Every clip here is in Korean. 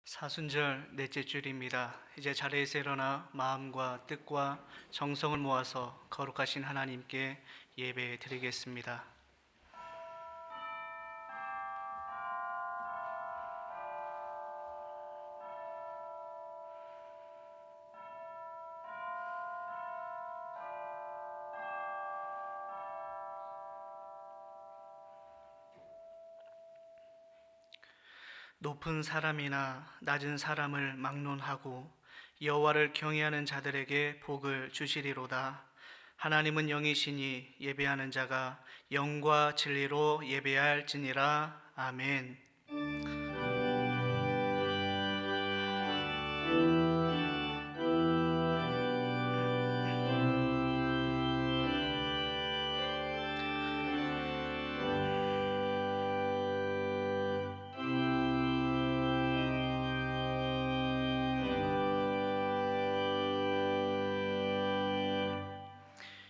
사순절 넷째 주일입니다. 이제 자리에서 일어나 마음과 뜻과 정성을 모아서 거룩하신 하나님께 예배 드리겠습니다. 높은 사람이나 낮은 사람을 막론하고 여호와를 경외하는 자들에게 복을 주시리로다. 하나님은 영이시니 예배하는 자가 영과 진리로 예배할지니라. 아멘.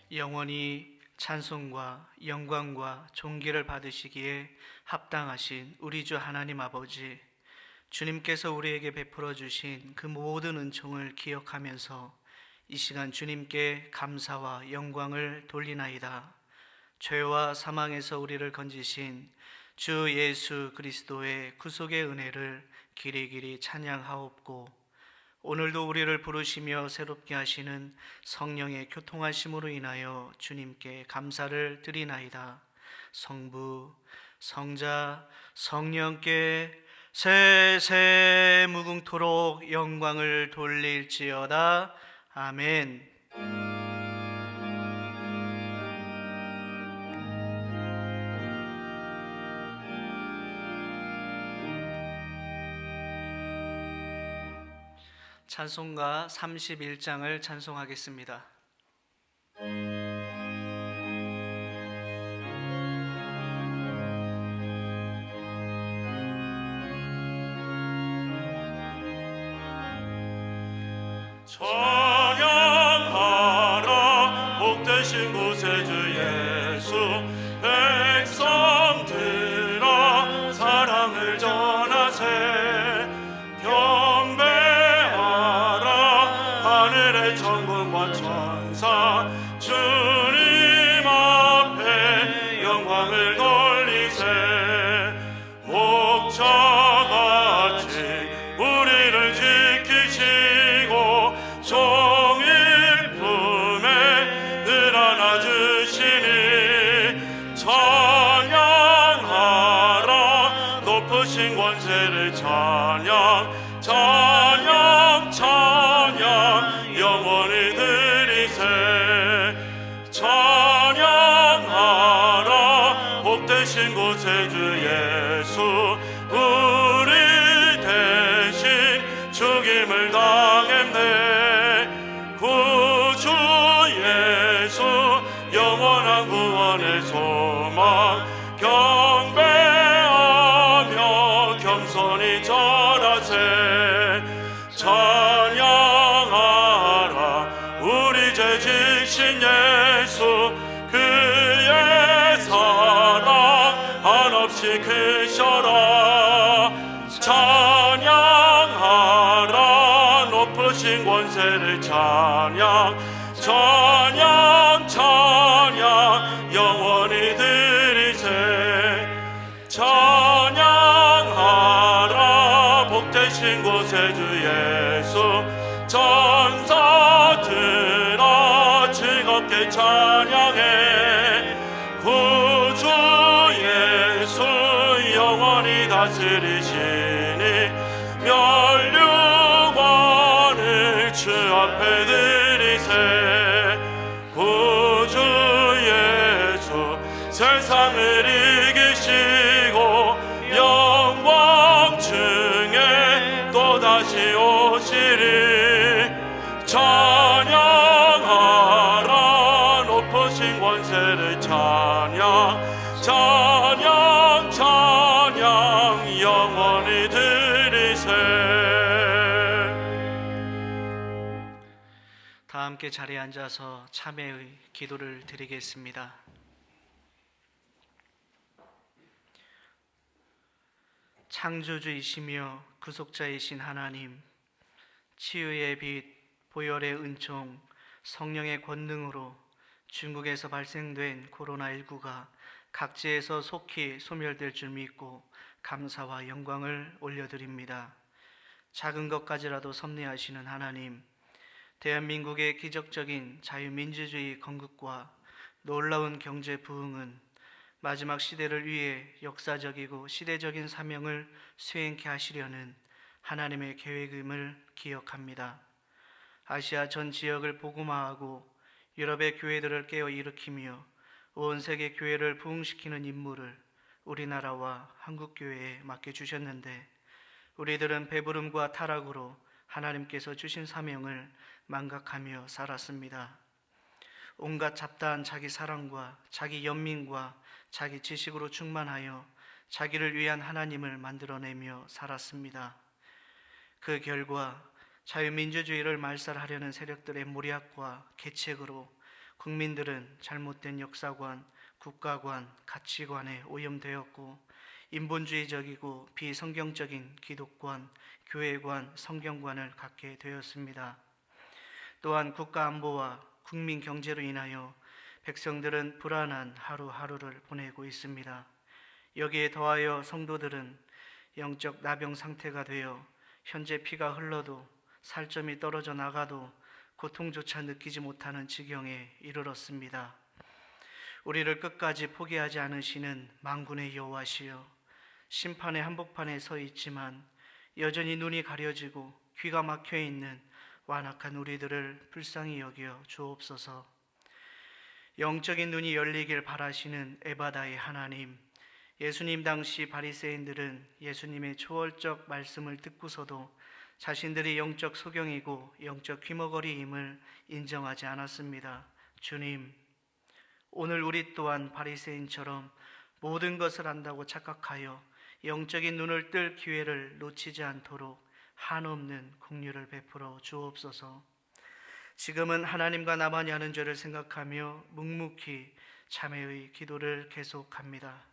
영원히 찬송과 영광과 존귀를 받으시기에 합당하신 우리 주 하나님 아버지, 주님께서 우리에게 베풀어 주신 그 모든 은총을 기억하면서 이 시간 주님께 감사와 영광을 돌리나이다. 죄와 사망에서 우리를 건지신 주 예수 그리스도의 구속의 은혜를 길이길이 찬양하옵고, 오늘도 우리를 부르시며 새롭게 하시는 성령의 교통하심으로 인하여 주님께 감사를 드리나이다. 성부, 성자, 성령께 세세 무궁토록 영광을 돌릴지어다. 아멘. 찬송가 31장을 찬송하겠습니다. 찬양하라 복되신 곳에 주 예수, 백성들아 사랑을 전하세. 경배하라 하늘의 천군과 천사, 주님 앞에 영광을 돌리세. 목자같이 우리를 지키시고 종일 품에 늘 안아주시니, 찬양하라 높으신 권세를 찬양, 찬양 찬양 영원히 드리세. 찬양하라 복되신 곳에 주 예수, 우리 대신 죽임을 당했네. 구주 예수 영원한 구원의 소망, 경배하며 겸손히 절하세. 찬양하라 우리 죄 지신 예수, 그의 사랑 한없이 크셔라. 찬양하라 높으신 권세를 찬양, 찬양 찬양 영원히 드리세. 찬양하라 복되신 곳에 주 예수, 천사들아 즐겁게 찬양해. 구주 예수 영원히 다스리시니, 면류관을 주 앞에 드리세. 구주 예수 세상을 이기시고 영광 중에 또다시 오시리. 찬양하라 높으신 권세를 찬양, 찬양 찬양 영원히 드리세. 다 함께 자리에 앉아서 참회의 기도를 드리겠습니다. 창조주이시며 구속자이신 하나님, 치유의 빛, 보혈의 은총, 성령의 권능으로 중국에서 발생된 코로나19가 각지에서 속히 소멸될 줄 믿고 감사와 영광을 올려드립니다. 작은 것까지라도 섭리하시는 하나님, 대한민국의 기적적인 자유민주주의 건국과 놀라운 경제 부흥은 마지막 시대를 위해 역사적이고 시대적인 사명을 수행케 하시려는 하나님의 계획임을 기억합니다. 아시아 전 지역을 복음화하고 유럽의 교회들을 깨어 일으키며 온 세계 교회를 부흥시키는 임무를 우리나라와 한국교회에 맡겨주셨는데 우리들은 배부름과 타락으로 하나님께서 주신 사명을 망각하며 살았습니다. 온갖 잡다한 자기 사랑과 자기 연민과 자기 지식으로 충만하여 자기를 위한 하나님을 만들어내며 살았습니다. 그 결과 자유민주주의를 말살하려는 세력들의 모략과 계책으로 국민들은 잘못된 역사관, 국가관, 가치관에 오염되었고 인본주의적이고 비성경적인 기독관, 교회관, 성경관을 갖게 되었습니다. 또한 국가안보와 국민 경제로 인하여 백성들은 불안한 하루하루를 보내고 있습니다. 여기에 더하여 성도들은 영적 나병 상태가 되어 현재 피가 흘러도 살점이 떨어져 나가도 고통조차 느끼지 못하는 지경에 이르렀습니다. 우리를 끝까지 포기하지 않으시는 만군의 여호와시여, 심판의 한복판에 서 있지만 여전히 눈이 가려지고 귀가 막혀 있는 완악한 우리들을 불쌍히 여겨 주옵소서. 영적인 눈이 열리길 바라시는 에바다의 하나님, 예수님 당시 바리새인들은 예수님의 초월적 말씀을 듣고서도 자신들이 영적 소경이고 영적 귀머거리임을 인정하지 않았습니다. 주님, 오늘 우리 또한 바리새인처럼 모든 것을 안다고 착각하여 영적인 눈을 뜰 기회를 놓치지 않도록 한없는 긍휼을 베풀어 주옵소서. 지금은 하나님과 나만이 하는 죄를 생각하며 묵묵히 참회의 기도를 계속합니다.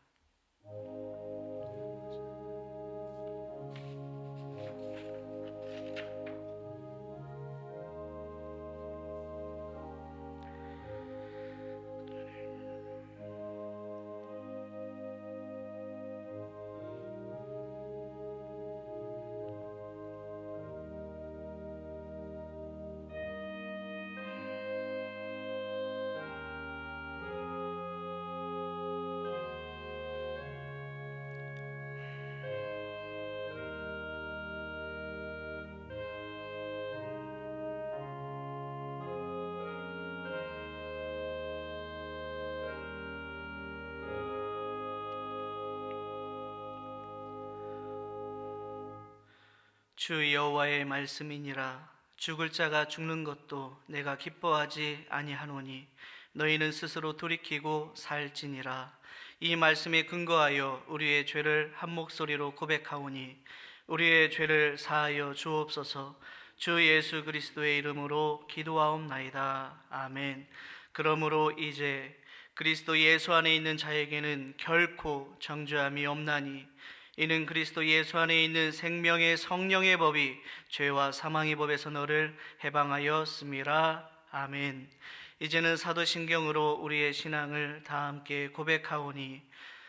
주 여호와의 말씀이니라. 죽을 자가 죽는 것도 내가 기뻐하지 아니하노니 너희는 스스로 돌이키고 살지니라. 이 말씀에 근거하여 우리의 죄를 한 목소리로 고백하오니 우리의 죄를 사하여 주옵소서. 주 예수 그리스도의 이름으로 기도하옵나이다. 아멘. 그러므로 이제 그리스도 예수 안에 있는 자에게는 결코 정죄함이 없나니 이는 그리스도 예수 안에 있는 생명의 성령의 법이 죄와 사망의 법에서 너를 해방하였음이라. 아멘. 이제는 사도신경으로 우리의 신앙을 다 함께 고백하오니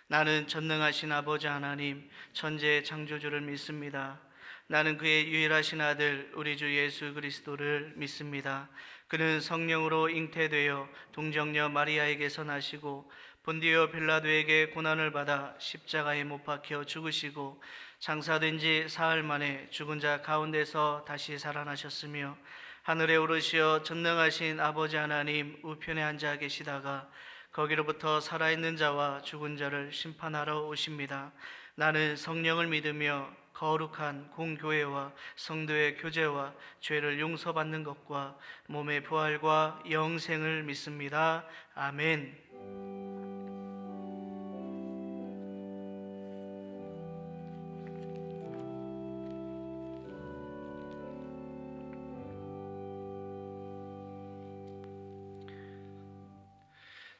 나는 전능하신 아버지 하나님 천지의 창조주를 믿습니다. 나는 그의 유일하신 아들 우리 주 예수 그리스도를 믿습니다. 그는 성령으로 잉태되어 동정녀 마리아에게서 나시고 본디오 빌라도에게 고난을 받아 십자가에 못 박혀 죽으시고 장사된 지 사흘 만에 죽은 자 가운데서 다시 살아나셨으며 하늘에 오르시어 전능하신 아버지 하나님 우편에 앉아 계시다가 거기로부터 살아있는 자와 죽은 자를 심판하러 오십니다. 나는 성령을 믿으며 거룩한 공교회와 성도의 교제와 죄를 용서받는 것과 몸의 부활과 영생을 믿습니다. 아멘.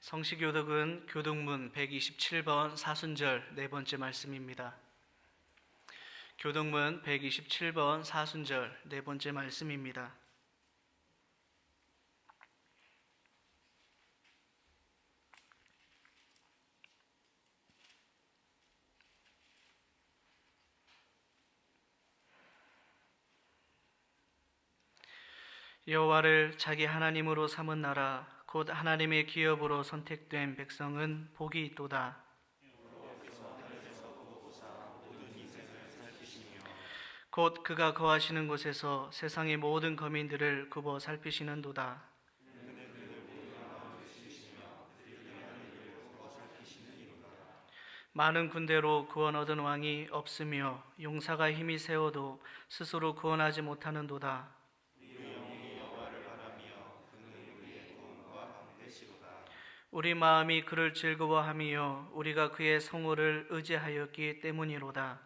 성시교독은 교독문 127번 사순절 네 번째 말씀입니다. 교동문 127번 사순절 네 번째 말씀입니다. 여호와를 자기 하나님으로 삼은 나라 곧 하나님의 기업으로 선택된 백성은 복이 있도다. 곧 그가 거하시는 곳에서 세상의 모든 거민들을 굽어 살피시는도다. 많은 군대로 구원 얻은 왕이 없으며 용사가 힘이 세워도 스스로 구원하지 못하는도다. 우리 마음이 그를 즐거워하며 우리가 그의 성호를 의지하였기 때문이로다.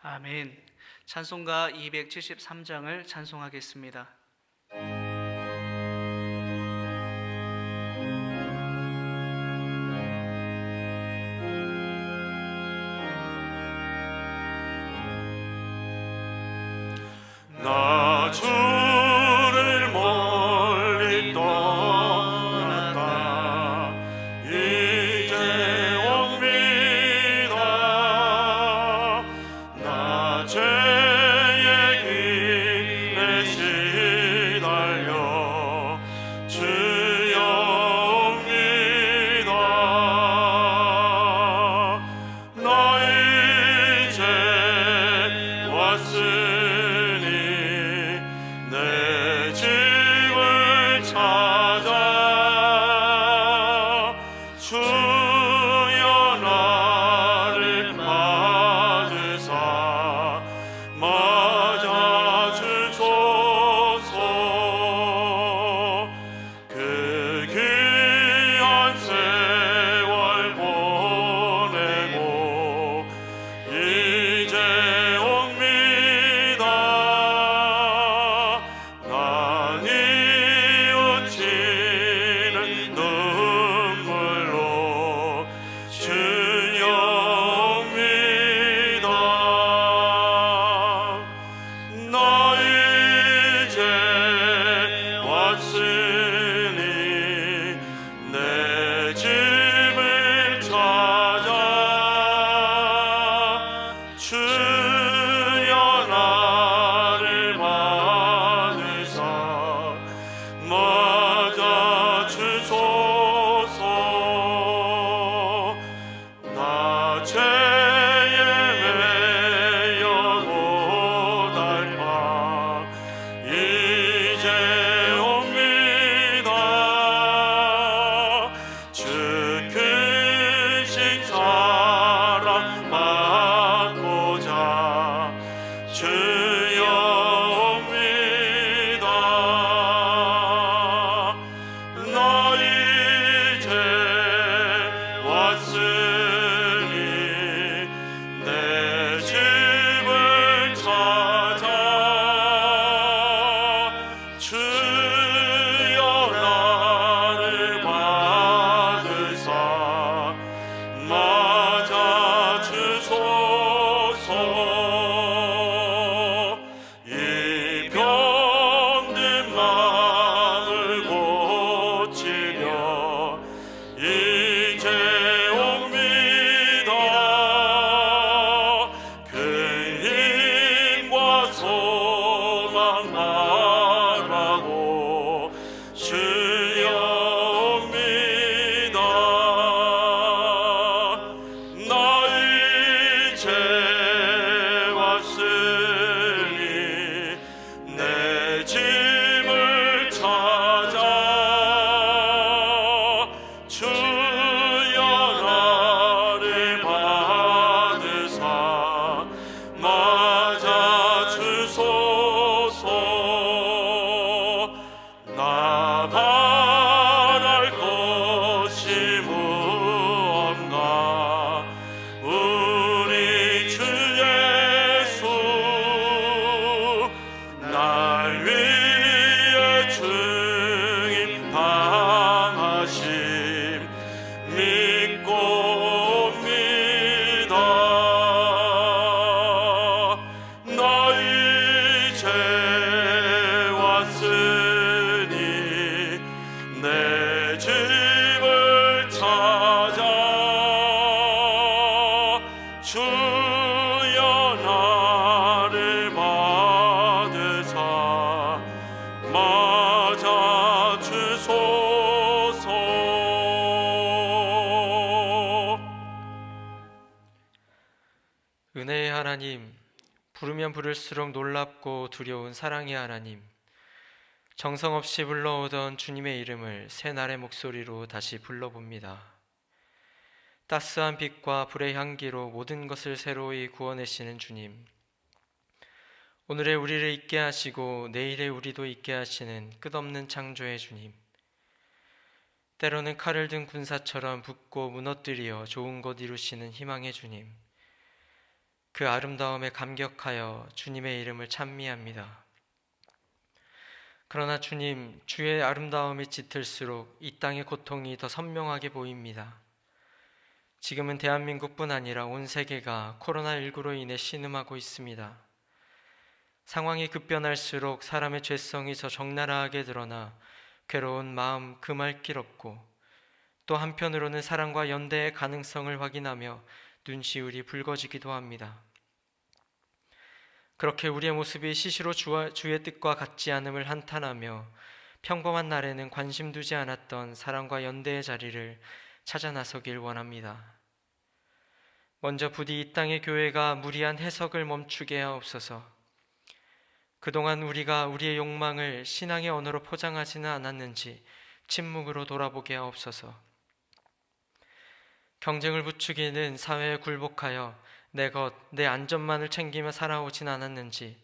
아멘. 찬송가 273장을 찬송하겠습니다. 나 주를 멀리 떠났다 이제 옵니다. 나 죄의 길에 시달려 주여 옵니다. 나 이제 왔으니 내 집을 찾아 주여 나를 맞으사 맞아 주소서. 그 귀한 세월 보내고 이제 옵니다. 난 이웃치는 눈물로 주여 옵니다. 나 이제 왔으니 내 집을 찾아 주여 나를 맞으사 맞아 주소서. 나 죄에 매여 고달파 이제 옵니다. 주 크신 사랑 받고자 주여 옵니다. 나 이제 왔으니 내 집을 찾아 주여 나를 받으사 맞아 주소서. 이 병든 마음을 고치려 이제 옵니다. 큰 힘과 소망 말하고 주여 옵니다. 나 이제 왔으니 내 집을 찾아 주여 나를 받으사 맞아 주소서. 나 바랄 것이 무언가 우리 주 주여 나를 받으사 맞아 주소서. 은혜의 하나님, 부르면 부를수록 놀랍고 두려운 사랑의 하나님, 정성 없이 불러오던 주님의 이름을 새날의 목소리로 다시 불러봅니다. 따스한 빛과 불의 향기로 모든 것을 새로이 구워내시는 주님, 오늘의 우리를 있게 하시고 내일의 우리도 있게 하시는 끝없는 창조의 주님, 때로는 칼을 든 군사처럼 붓고 무너뜨리어 좋은 것 이루시는 희망의 주님, 그 아름다움에 감격하여 주님의 이름을 찬미합니다. 그러나 주님, 주의 아름다움이 짙을수록 이 땅의 고통이 더 선명하게 보입니다. 지금은 대한민국뿐 아니라 온 세계가 코로나19로 인해 신음하고 있습니다. 상황이 급변할수록 사람의 죄성이 더 적나라하게 드러나 괴로운 마음 금할 길 없고, 또 한편으로는 사랑과 연대의 가능성을 확인하며 눈시울이 붉어지기도 합니다. 그렇게 우리의 모습이 시시로 주의 뜻과 같지 않음을 한탄하며 평범한 날에는 관심 두지 않았던 사랑과 연대의 자리를 찾아 나서길 원합니다. 먼저 부디 이 땅의 교회가 무리한 해석을 멈추게 하옵소서. 그동안 우리가 우리의 욕망을 신앙의 언어로 포장하지는 않았는지 침묵으로 돌아보게 하옵소서. 경쟁을 부추기는 사회에 굴복하여 내 안전만을 챙기며 살아오진 않았는지,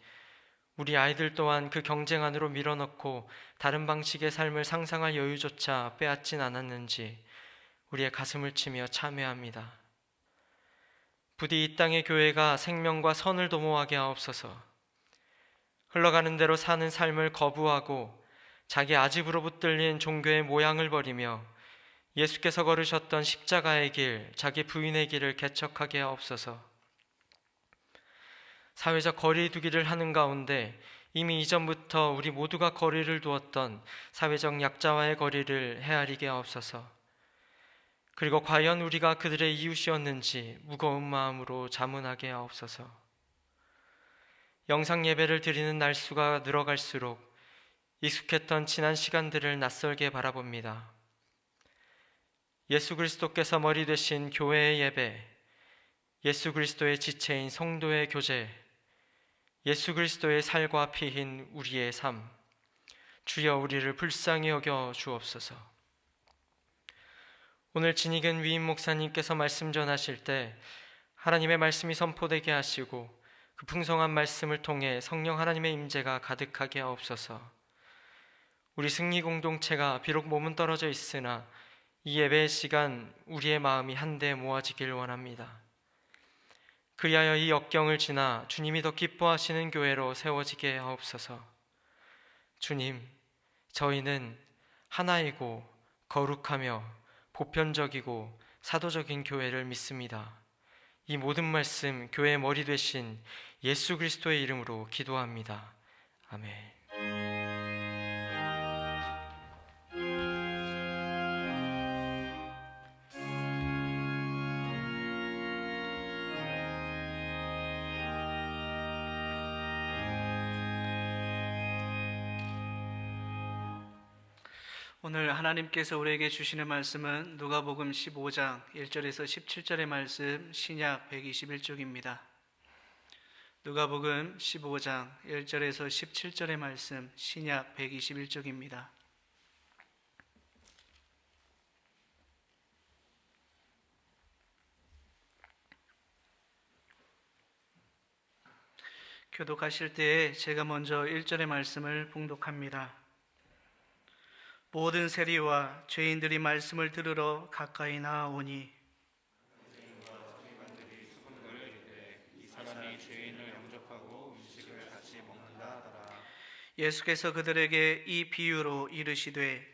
우리 아이들 또한 그 경쟁 안으로 밀어넣고 다른 방식의 삶을 상상할 여유조차 빼앗진 않았는지 우리의 가슴을 치며 참회합니다. 부디 이 땅의 교회가 생명과 선을 도모하게 하옵소서. 흘러가는 대로 사는 삶을 거부하고 자기 아집으로 붙들린 종교의 모양을 버리며 예수께서 걸으셨던 십자가의 길, 자기 부인의 길을 개척하게 하옵소서. 사회적 거리 두기를 하는 가운데 이미 이전부터 우리 모두가 거리를 두었던 사회적 약자와의 거리를 헤아리게 하옵소서. 그리고 과연 우리가 그들의 이웃이었는지 무거운 마음으로 자문하게 하옵소서. 영상 예배를 드리는 날수가 늘어갈수록 익숙했던 지난 시간들을 낯설게 바라봅니다. 예수 그리스도께서 머리 되신 교회의 예배, 예수 그리스도의 지체인 성도의 교제, 예수 그리스도의 살과 피인 우리의 삶, 주여 우리를 불쌍히 여겨 주옵소서. 오늘 진익은 위임 목사님께서 말씀 전하실 때 하나님의 말씀이 선포되게 하시고 그 풍성한 말씀을 통해 성령 하나님의 임재가 가득하게 하옵소서. 우리 승리 공동체가 비록 몸은 떨어져 있으나 이 예배의 시간 우리의 마음이 한데 모아지길 원합니다. 그리하여 이 역경을 지나 주님이 더 기뻐하시는 교회로 세워지게 하옵소서. 주님, 저희는 하나이고 거룩하며 보편적이고 사도적인 교회를 믿습니다. 이 모든 말씀 교회의 머리 되신 예수 그리스도의 이름으로 기도합니다. 아멘. 오늘 하나님께서 우리에게 주시는 말씀은 누가복음 15장 1절에서 17절의 말씀, 신약 121쪽입니다. 누가복음 15장 1절에서 17절의 말씀, 신약 121쪽입니다. 교독하실 때에 제가 먼저 1절의 말씀을 봉독합니다. 모든 세리와 죄인들이 말씀을 들으러 가까이 나아오니 예수께서 그들에게 이 비유로 이르시되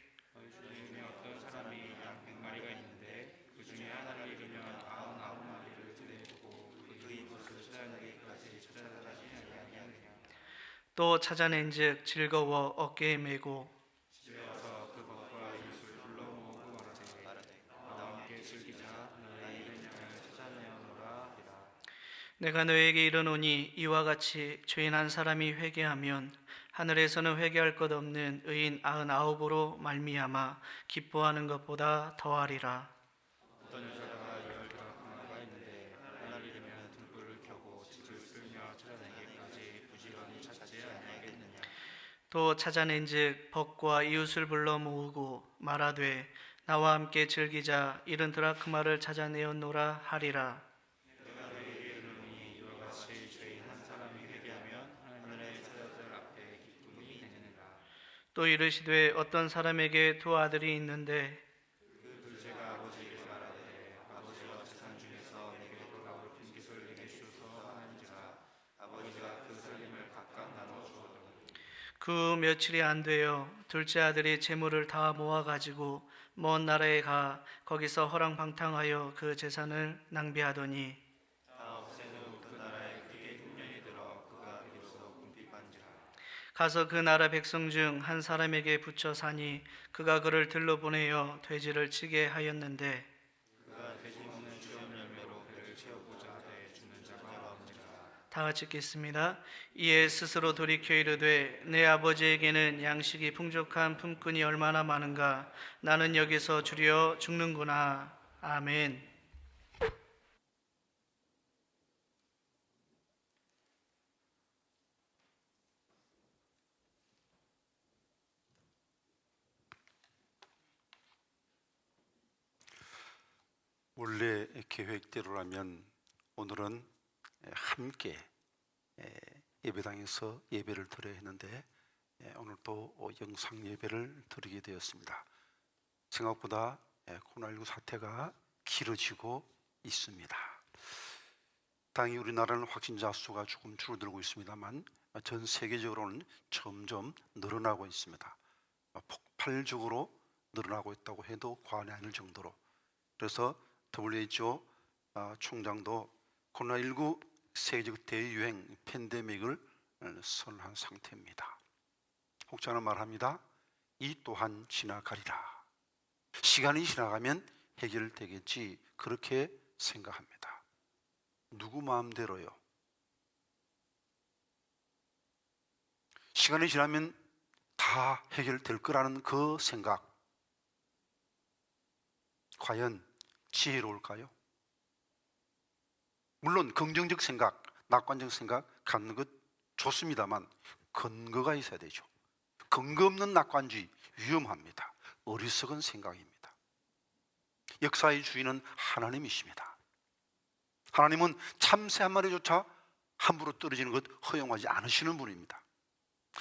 또 찾아낸즉 즐거워 어깨에 메고 내가 너에게 이르노니 이와 같이 죄인 한 사람이 회개하면 하늘에서는 회개할 것 없는 의인 99으로 말미암아 기뻐하는 것보다 더하리라. 또 찾아낸즉 벗과 이웃을 불러 모으고 말하되 나와 함께 즐기자 이른 드라크마를 찾아내었노라 하리라. 또 이르시되 어떤 사람에게 두 아들이 있는데 그 며칠이 안 되어 둘째 아들이 재물을 다 모아 가지고 먼 나라에 가 거기서 허랑방탕하여 그 재산을 낭비하더니 가서 그 나라 백성 중 한 사람에게 붙여 사니 그가 그를 들러 보내어 돼지를 치게 하였는데 다 같이 읽겠습니다. 이에 스스로 돌이켜 이르되 내 아버지에게는 양식이 풍족한 품꾼이 얼마나 많은가 나는 여기서 주려 죽는구나. 아멘. 원래 계획대로라면 오늘은 함께 예배당에서 예배를 드려야 했는데 오늘 또 영상 예배를 드리게 되었습니다. 생각보다 코로나19 사태가 길어지고 있습니다. 당연히 우리나라는 확진자 수가 조금 줄어들고 있습니다만 전 세계적으로는 점점 늘어나고 있습니다. 폭발적으로 늘어나고 있다고 해도 과언이 아닐 정도로. 그래서 WHO 총장도 코로나19 세계적 대유행 팬데믹을 선언한 상태입니다. 혹자는 말합니다. 이 또한 지나가리라. 시간이 지나가면 해결되겠지 그렇게 생각합니다. 누구 마음대로요? 시간이 지나면 다 해결될 거라는 그 생각 과연 지혜로울까요? 물론 긍정적 생각, 낙관적 생각 갖는 것 좋습니다만 근거가 있어야 되죠. 근거 없는 낙관주의 위험합니다. 어리석은 생각입니다. 역사의 주인은 하나님이십니다. 하나님은 참새 한 마리조차 함부로 떨어지는 것 허용하지 않으시는 분입니다.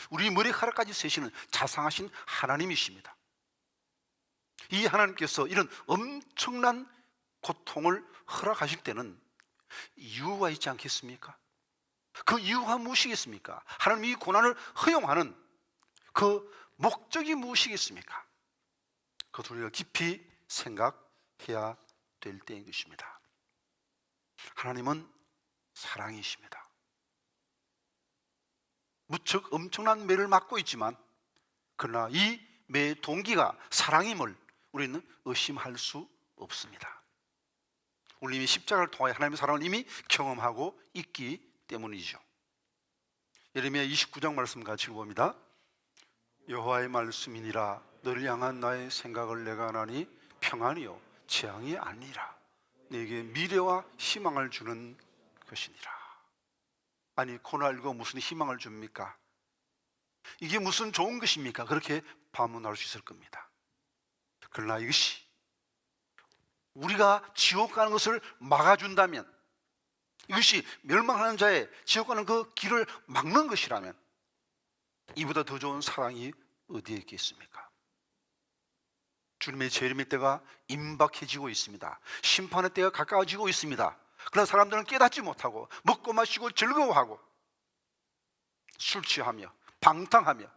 우리 머리카락까지 세시는 자상하신 하나님이십니다. 이 하나님께서 이런 엄청난 고통을 허락하실 때는 이유가 있지 않겠습니까? 그 이유가 무엇이겠습니까? 하나님이 이 고난을 허용하는 그 목적이 무엇이겠습니까? 그것을 우리가 깊이 생각해야 될 때인 것입니다. 하나님은 사랑이십니다. 무척 엄청난 매를 맞고 있지만 그러나 이 매의 동기가 사랑임을 우리는 의심할 수 없습니다. 우리 이미 십자가를 통하여 하나님의 사랑을 이미 경험하고 있기 때문이죠. 예레미야 29장 말씀 같이 읽어봅니다. 여호와의 말씀이니라 너를 향한 나의 생각을 내가 하나니 평안이요 재앙이 아니라 내게 미래와 희망을 주는 것이니라. 아니 코로나19가 무슨 희망을 줍니까? 이게 무슨 좋은 것입니까? 그렇게 반문할 수 있을 겁니다. 그러나 이것이 우리가 지옥 가는 것을 막아준다면, 이것이 멸망하는 자의 지옥 가는 그 길을 막는 것이라면 이보다 더 좋은 사랑이 어디에 있겠습니까? 주님의 재림의 때가 임박해지고 있습니다. 심판의 때가 가까워지고 있습니다. 그러나 사람들은 깨닫지 못하고 먹고 마시고 즐거워하고 술 취하며 방탕하며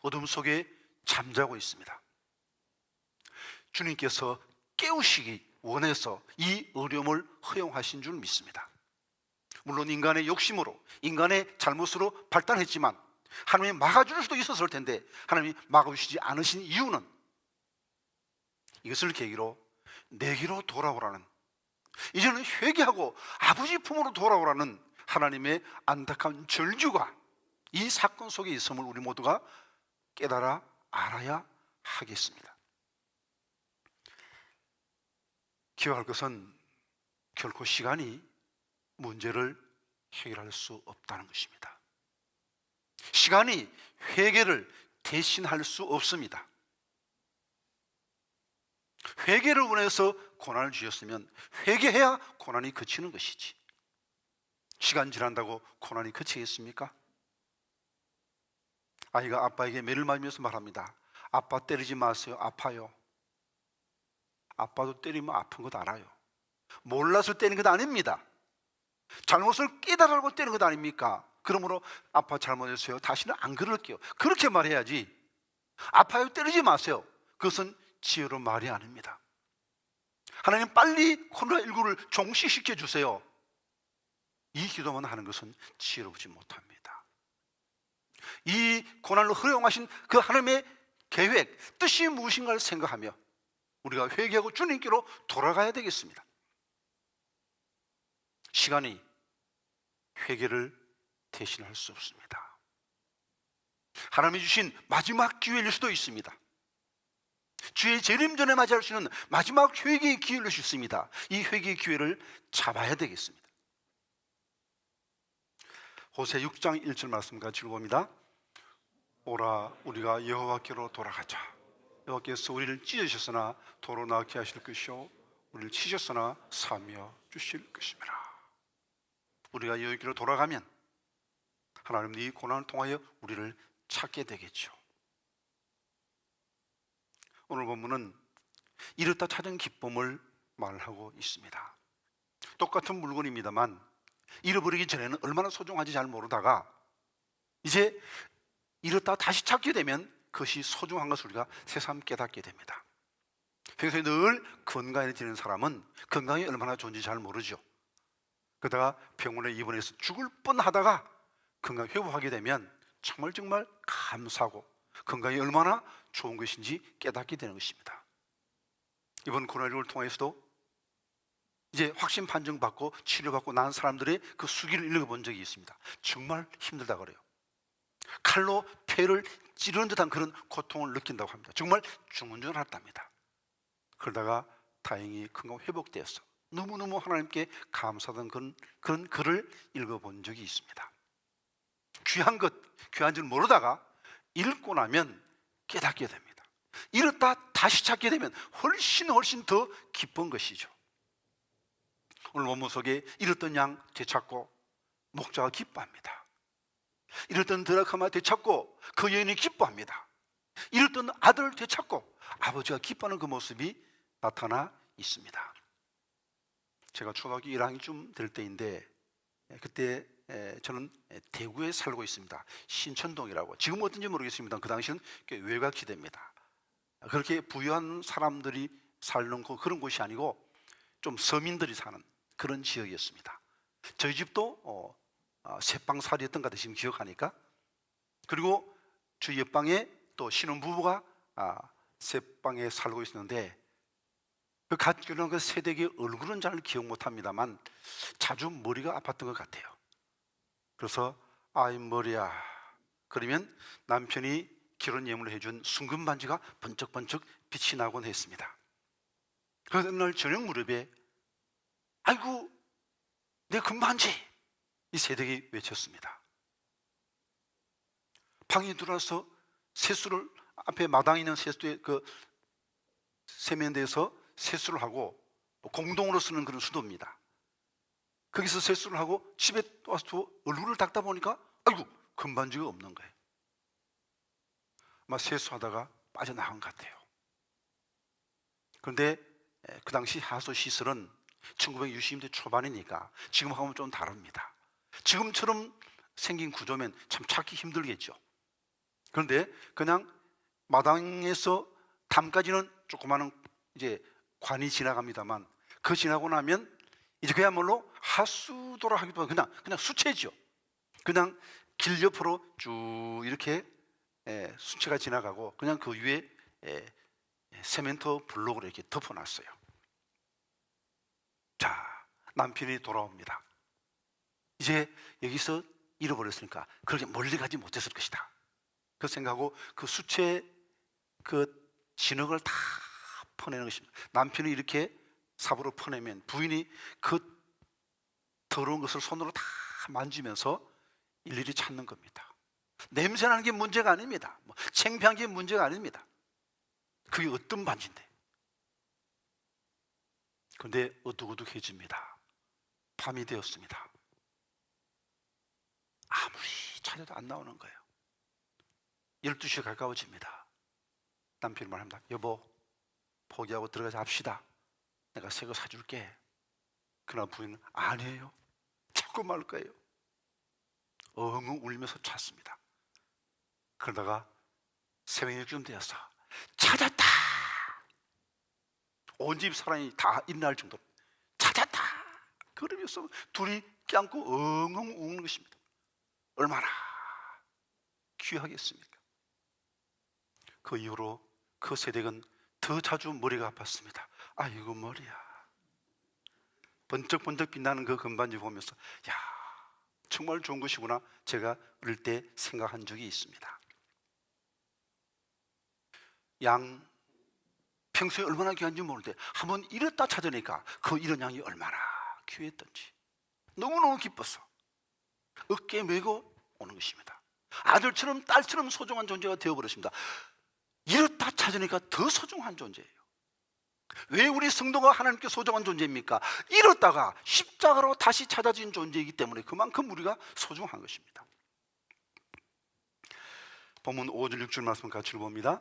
어둠 속에 잠자고 있습니다. 주님께서 깨우시기 원해서 이 어려움을 허용하신 줄 믿습니다. 물론 인간의 욕심으로 인간의 잘못으로 발단했지만 하나님이 막아줄 수도 있었을 텐데 하나님이 막아주시지 않으신 이유는 이것을 계기로 내게로 돌아오라는 이제는 회개하고 아버지 품으로 돌아오라는 하나님의 안타까운 절규가 이 사건 속에 있음을 우리 모두가 깨달아 알아야 하겠습니다. 기억할 것은 결코 시간이 문제를 해결할 수 없다는 것입니다. 시간이 회개를 대신할 수 없습니다. 회개를 원해서 고난을 주셨으면 회개해야 고난이 그치는 것이지, 시간 지난다고 고난이 그치겠습니까? 아이가 아빠에게 매를 맞으면서 말합니다. 아빠 때리지 마세요. 아파요. 아빠도 때리면 아픈 것 알아요. 몰라서 때리는 것 아닙니다. 잘못을 깨달으라고 때리는 것 아닙니까? 그러므로 아빠 잘못했어요. 다시는 안 그럴게요. 그렇게 말해야지. 아파요. 때리지 마세요. 그것은 지혜로운 말이 아닙니다. 하나님 빨리 코로나19를 종식시켜 주세요. 이 기도만 하는 것은 지혜롭지 못합니다. 이 고난을 허용하신 그 하나님의 계획, 뜻이 무엇인가를 생각하며 우리가 회개하고 주님께로 돌아가야 되겠습니다. 시간이 회개를 대신할 수 없습니다. 하나님이 주신 마지막 기회일 수도 있습니다. 주의 재림 전에 맞이할 수 있는 마지막 회개의 기회일 수 있습니다. 이 회개의 기회를 잡아야 되겠습니다. 호세 6장 1절 말씀 같이 읽어봅니다. 오라 우리가 여호와께로 돌아가자. 여호와께서 우리를 찢으셨으나 도로 나게 하실 것이요 우리를 치셨으나 사며 주실 것입니다. 우리가 여호와께로 돌아가면 하나님은 이 고난을 통하여 우리를 찾게 되겠죠. 오늘 본문은 잃었다 찾은 기쁨을 말하고 있습니다. 똑같은 물건입니다만 잃어버리기 전에는 얼마나 소중한지 잘 모르다가 이제 잃었다 다시 찾게 되면 그것이 소중한 것을 우리가 새삼 깨닫게 됩니다. 평소에 늘 건강해지는 사람은 건강이 얼마나 좋은지 잘 모르죠. 그러다가 병원에 입원해서 죽을 뻔하다가 건강 회복하게 되면 정말 감사하고 건강이 얼마나 좋은 것인지 깨닫게 되는 것입니다. 이번 코로나19를 통해서도 이제 확신 판정받고 치료받고 난 사람들의 그 수기를 읽어본 적이 있습니다. 정말 힘들다 그래요. 칼로 폐를 찌르는 듯한 그런 고통을 느낀다고 합니다. 정말 죽는 줄 알았답니다. 그러다가 다행히 건강 회복되어서 너무너무 하나님께 감사하던 그런 글을 읽어본 적이 있습니다. 귀한 줄 모르다가 읽고 나면 깨닫게 됩니다. 잃었다 다시 찾게 되면 훨씬 더 기쁜 것이죠. 오늘 본문 속에 잃었던 양 되찾고 목자가 기뻐합니다. 잃었던 드라크마 되찾고 그 여인이 기뻐합니다. 잃었던 아들 되찾고 아버지가 기뻐하는 그 모습이 나타나 있습니다. 제가 초등학교 1학년쯤 될 때인데 그때 저는 대구에 살고 있습니다. 신천동이라고. 지금 어떤지 모르겠습니다. 그 당시는 꽤 외곽지대입니다. 그렇게 부유한 사람들이 살는 그런 곳이 아니고 좀 서민들이 사는 그런 지역이었습니다. 저희 집도 새방살이였던 것 같아요. 지금 기억하니까. 그리고 주 옆방에 또 신혼부부가 새방에 살고 있었는데 그 갓 결혼한 그 세대의 얼굴은 잘 기억 못합니다만 자주 머리가 아팠던 것 같아요. 그래서 아이 머리야 그러면 남편이 결혼 예물로 해준 순금 반지가 번쩍번쩍 빛이 나곤 했습니다. 그래서 어느 날 저녁 무렵에 아이고 내 금반지, 이 세대가 외쳤습니다. 방에 들어와서 세수를 앞에 마당에 있는 세수대 그 세면대에서 세수를 하고 공동으로 쓰는 그런 수도입니다. 거기서 세수를 하고 집에 와서 얼굴을 닦다 보니까 아이고 금반지가 없는 거예요. 아마 세수하다가 빠져나간 것 같아요. 그런데 그 당시 하수 시설은 1960년대 초반이니까 지금하고는 좀 다릅니다. 지금처럼 생긴 구조면 참 찾기 힘들겠죠. 그런데 그냥 마당에서 담까지는 조그마한 이제 관이 지나갑니다만 그 지나고 나면 이제 그야말로 하수도라 하기보다 그냥 수채죠. 그냥 길 옆으로 쭉 이렇게 수채가 지나가고 그냥 그 위에 세멘트 블록으로 이렇게 덮어놨어요. 자, 남편이 돌아옵니다. 이제 여기서 잃어버렸으니까 그렇게 멀리 가지 못했을 것이다. 그 생각하고 그 수채 그 진흙을 다 퍼내는 것입니다. 남편이 이렇게 삽으로 퍼내면 부인이 그 더러운 것을 손으로 다 만지면서 일일이 찾는 겁니다. 냄새나는 게 문제가 아닙니다. 창피한 게 문제가 아닙니다. 그게 어떤 반지인데. 그런데 어둑어둑해집니다. 밤이 되었습니다. 아무리 찾아도 안 나오는 거예요. 12시에 가까워집니다. 남편이 말합니다. 여보, 포기하고 들어가자 합시다. 내가 새 거 사줄게. 그러나 부인은 아니에요. 자꾸 말 거예요. 엉엉 울면서 찾습니다. 그러다가 새벽쯤 되어서 찾았다. 온 집 사람이 다 일어날 정도로 찾았다. 그러면서 둘이 껴안고 엉엉 우는 것입니다. 얼마나 귀하겠습니까? 그 이후로 그 새댁은 더 자주 머리가 아팠습니다. 아이고 머리야. 번쩍번쩍 빛나는 그 금반지 보면서 야, 정말 좋은 것이구나 제가 어릴 때 생각한 적이 있습니다. 양 평소에 얼마나 귀한지 모르는데 한번 잃었다 찾으니까 그 잃은 양이 얼마나 귀했던지 너무너무 기뻤어. 어깨에 메고 오는 것입니다. 아들처럼 딸처럼 소중한 존재가 되어버렸습니다. 잃었다 찾으니까 더 소중한 존재예요. 왜 우리 성도가 하나님께 소중한 존재입니까? 잃었다가 십자가로 다시 찾아진 존재이기 때문에 그만큼 우리가 소중한 것입니다. 본문 5절 6절 말씀 같이 봅니다.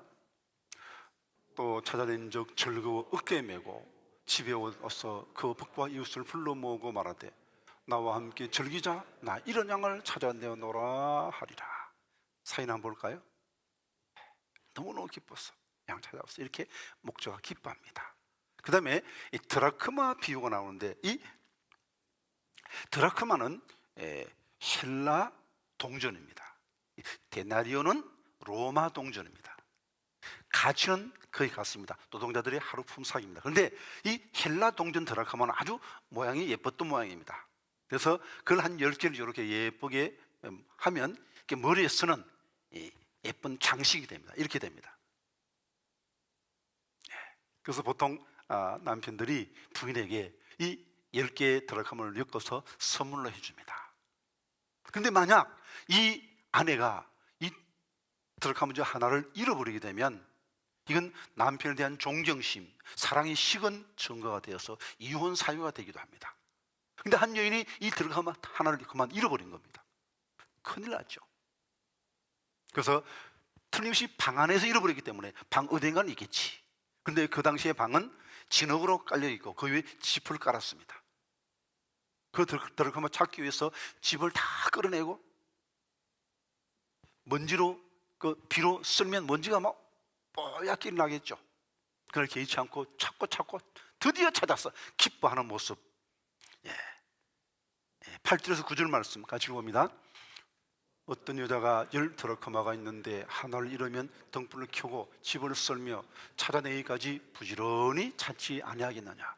또 찾아낸 적 즐거워 어깨에 메고 집에 와서 그 복과 이웃을 불러 모으고 말하되 나와 함께 즐기자. 나 이런 양을 찾아내어노라 하리라. 사인 한번 볼까요? 너무너무 기뻤어. 양 찾아왔어. 이렇게 목자가 기뻐합니다. 그 다음에 이 드라크마 비유가 나오는데 이 드라크마는 헬라 동전입니다. 데나리오는 로마 동전입니다. 가치는 거의 같습니다. 노동자들의 하루 품삯입니다. 그런데 이 헬라 동전 드라크마는 아주 모양이 예뻤던 모양입니다. 그래서 그걸 한 10개를 이렇게 예쁘게 하면 이렇게 머리에 쓰는 예쁜 장식이 됩니다. 이렇게 됩니다. 그래서 보통 남편들이 부인에게 이 10개의 드라크마를 엮어서 선물로 해줍니다. 그런데 만약 이 아내가 이 드라크마 중 하나를 잃어버리게 되면 이건 남편에 대한 존경심, 사랑이 식은 증거가 되어서 이혼 사유가 되기도 합니다. 그런데 한 여인이 이 드라크마 하나를 그만 잃어버린 겁니다. 큰일 났죠. 그래서 틀림없이 방 안에서 잃어버렸기 때문에 방 어딘가는 있겠지. 그런데 그 당시에 방은 진흙으로 깔려있고 그 위에 짚을 깔았습니다. 그 드라크마 찾기 위해서 짚을 다 끌어내고 먼지로 그 비로 쓸면 먼지가 막 뽀얗게 나겠죠. 그걸 개의치 않고 찾고 드디어 찾았어. 기뻐하는 모습. 8절에서 9절 말씀 같이 봅니다. 어떤 여자가 10 드라크마가 있는데 하나를 잃으면 등불을 켜고 집을 썰며 찾아내기까지 부지런히 찾지 아니하겠느냐.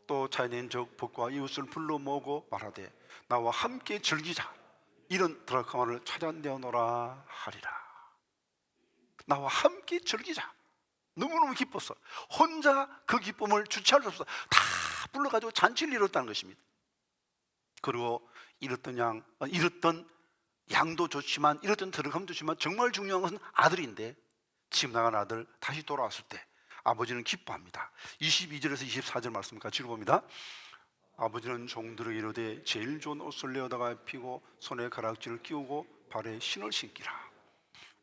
또 찾아낸 적 복과 이웃을 불러 모으고 말하되 나와 함께 즐기자. 이런 드라크마를 찾아내어노라 하리라. 나와 함께 즐기자. 너무너무 기뻤어. 혼자 그 기쁨을 주체할 수 없어. 다 불러가지고 잔치를 이뤘다는 것입니다. 그리고 잃었던 양도 좋지만 잃었던 드라크마도 좋지만 정말 중요한 것은 아들인데 집 나간 아들 다시 돌아왔을 때 아버지는 기뻐합니다. 22절에서 24절 말씀 같이 읽어봅니다. 아버지는 종들에게 이르되 제일 좋은 옷을 내어다가 입히고 손에 가락지를 끼우고 발에 신을 신기라.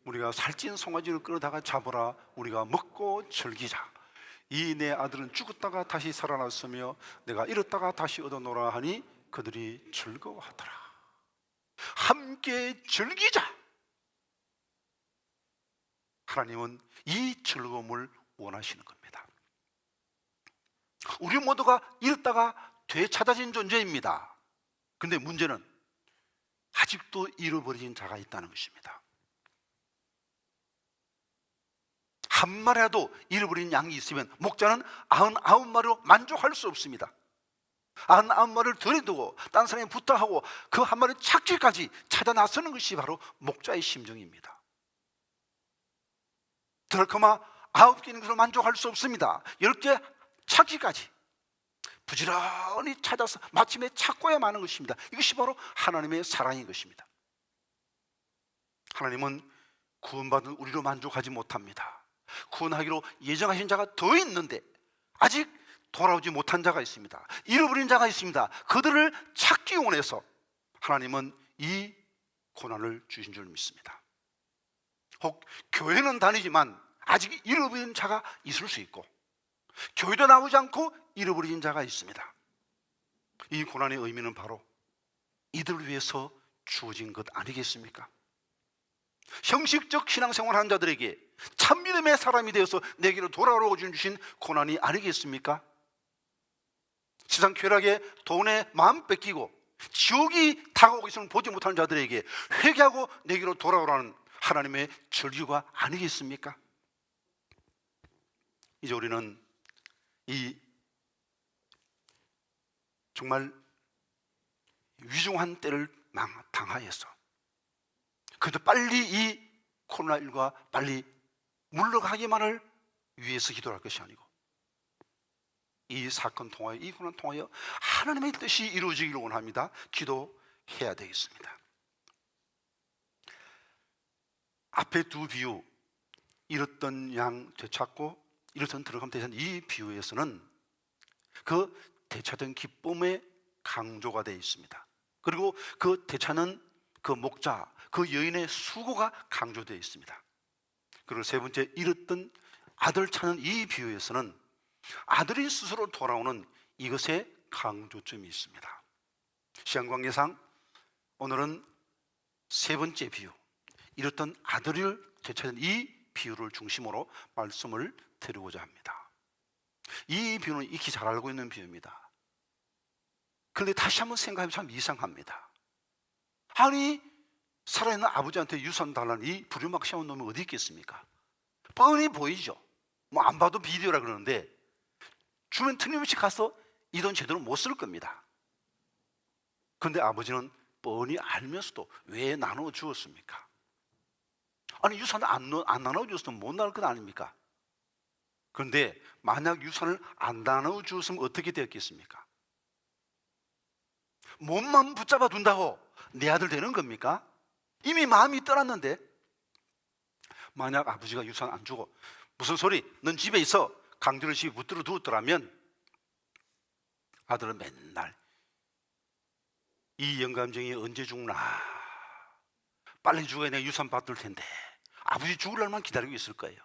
우리가 살찐 송아지를 끌어다가 잡으라. 우리가 먹고 즐기자. 이 내 아들은 죽었다가 다시 살아났으며 내가 잃었다가 다시 얻어노라 하니 그들이 즐거워하더라. 함께 즐기자. 하나님은 이 즐거움을 원하시는 겁니다. 우리 모두가 잃었다가 되찾아진 존재입니다. 그런데 문제는 아직도 잃어버린 자가 있다는 것입니다. 한 마리라도 잃어버린 양이 있으면 목자는 99마리로 만족할 수 없습니다. 한 마리를 들여두고 딴 사람이 부탁하고 그 한 마리 찾기까지 찾아 나서는 것이 바로 목자의 심정입니다. 드라크마 9개 있는 것으로 만족할 수 없습니다. 10개 찾기까지 부지런히 찾아서 마침내 찾고야 마는 것입니다. 이것이 바로 하나님의 사랑인 것입니다. 하나님은 구원받은 우리로 만족하지 못합니다. 구원하기로 예정하신 자가 더 있는데 아직 돌아오지 못한 자가 있습니다. 잃어버린 자가 있습니다. 그들을 찾기 원해서 하나님은 이 고난을 주신 줄 믿습니다. 혹 교회는 다니지만 아직 잃어버린 자가 있을 수 있고, 교회도 나오지 않고 잃어버린 자가 있습니다. 이 고난의 의미는 바로 이들을 위해서 주어진 것 아니겠습니까? 형식적 신앙생활 한 자들에게 참믿음의 사람이 되어서 내게로 돌아오라고 주신 고난이 아니겠습니까? 세상 쾌락에 돈에 마음 뺏기고 지옥이 다가오고 있음을 보지 못하는 자들에게 회개하고 내게로 돌아오라는 하나님의 절규가 아니겠습니까? 이제 우리는 이 정말 위중한 때를 당하여서 그래도 빨리 이 코로나19가 빨리 물러가기만을 위해서 기도할 것이 아니고, 이 사건 통하여, 이 고난 통하여 하나님의 뜻이 이루어지기를 원합니다. 기도해야 되겠습니다. 앞에 두 비유, 잃었던 양 되찾고 잃었던 들어가면 되찾는 이 비유에서는 그 되찾은 기쁨의 강조가 되어 있습니다. 그리고 그 되찾는 그 목자, 그 여인의 수고가 강조되어 있습니다. 그리고 세 번째, 잃었던 아들 찾는 이 비유에서는 아들이 스스로 돌아오는 이것에 강조점이 있습니다. 시간 관계상 오늘은 세 번째 비유, 잃었던 아들을 되찾은 이 비유를 중심으로 말씀을 드리고자 합니다. 이 비유는 익히 잘 알고 있는 비유입니다. 그런데 다시 한번 생각하면 참 이상합니다. 아니, 살아있는 아버지한테 유산 달라는 이 부리막시한 놈이 어디 있겠습니까? 뻔히 보이죠. 뭐 안 봐도 비디오라 그러는데 주면 틀림없이 가서 이 돈 제대로 못 쓸 겁니다. 그런데 아버지는 뻔히 알면서도 왜 나눠 주었습니까? 아니, 유산을 안 나눠 주었으면 못 나올 것 아닙니까? 그런데 만약 유산을 안 나눠 주었으면 어떻게 되었겠습니까? 몸만 붙잡아 둔다고 내 아들 되는 겁니까? 이미 마음이 떠났는데, 만약 아버지가 유산 안 주고 무슨 소리, 넌 집에 있어, 강제로 집에 붙들어 두었더라면 아들은 맨날 이 영감쟁이 언제 죽나, 빨리 죽어야 내가 유산 받을 텐데 아버지 죽을 날만 기다리고 있을 거예요.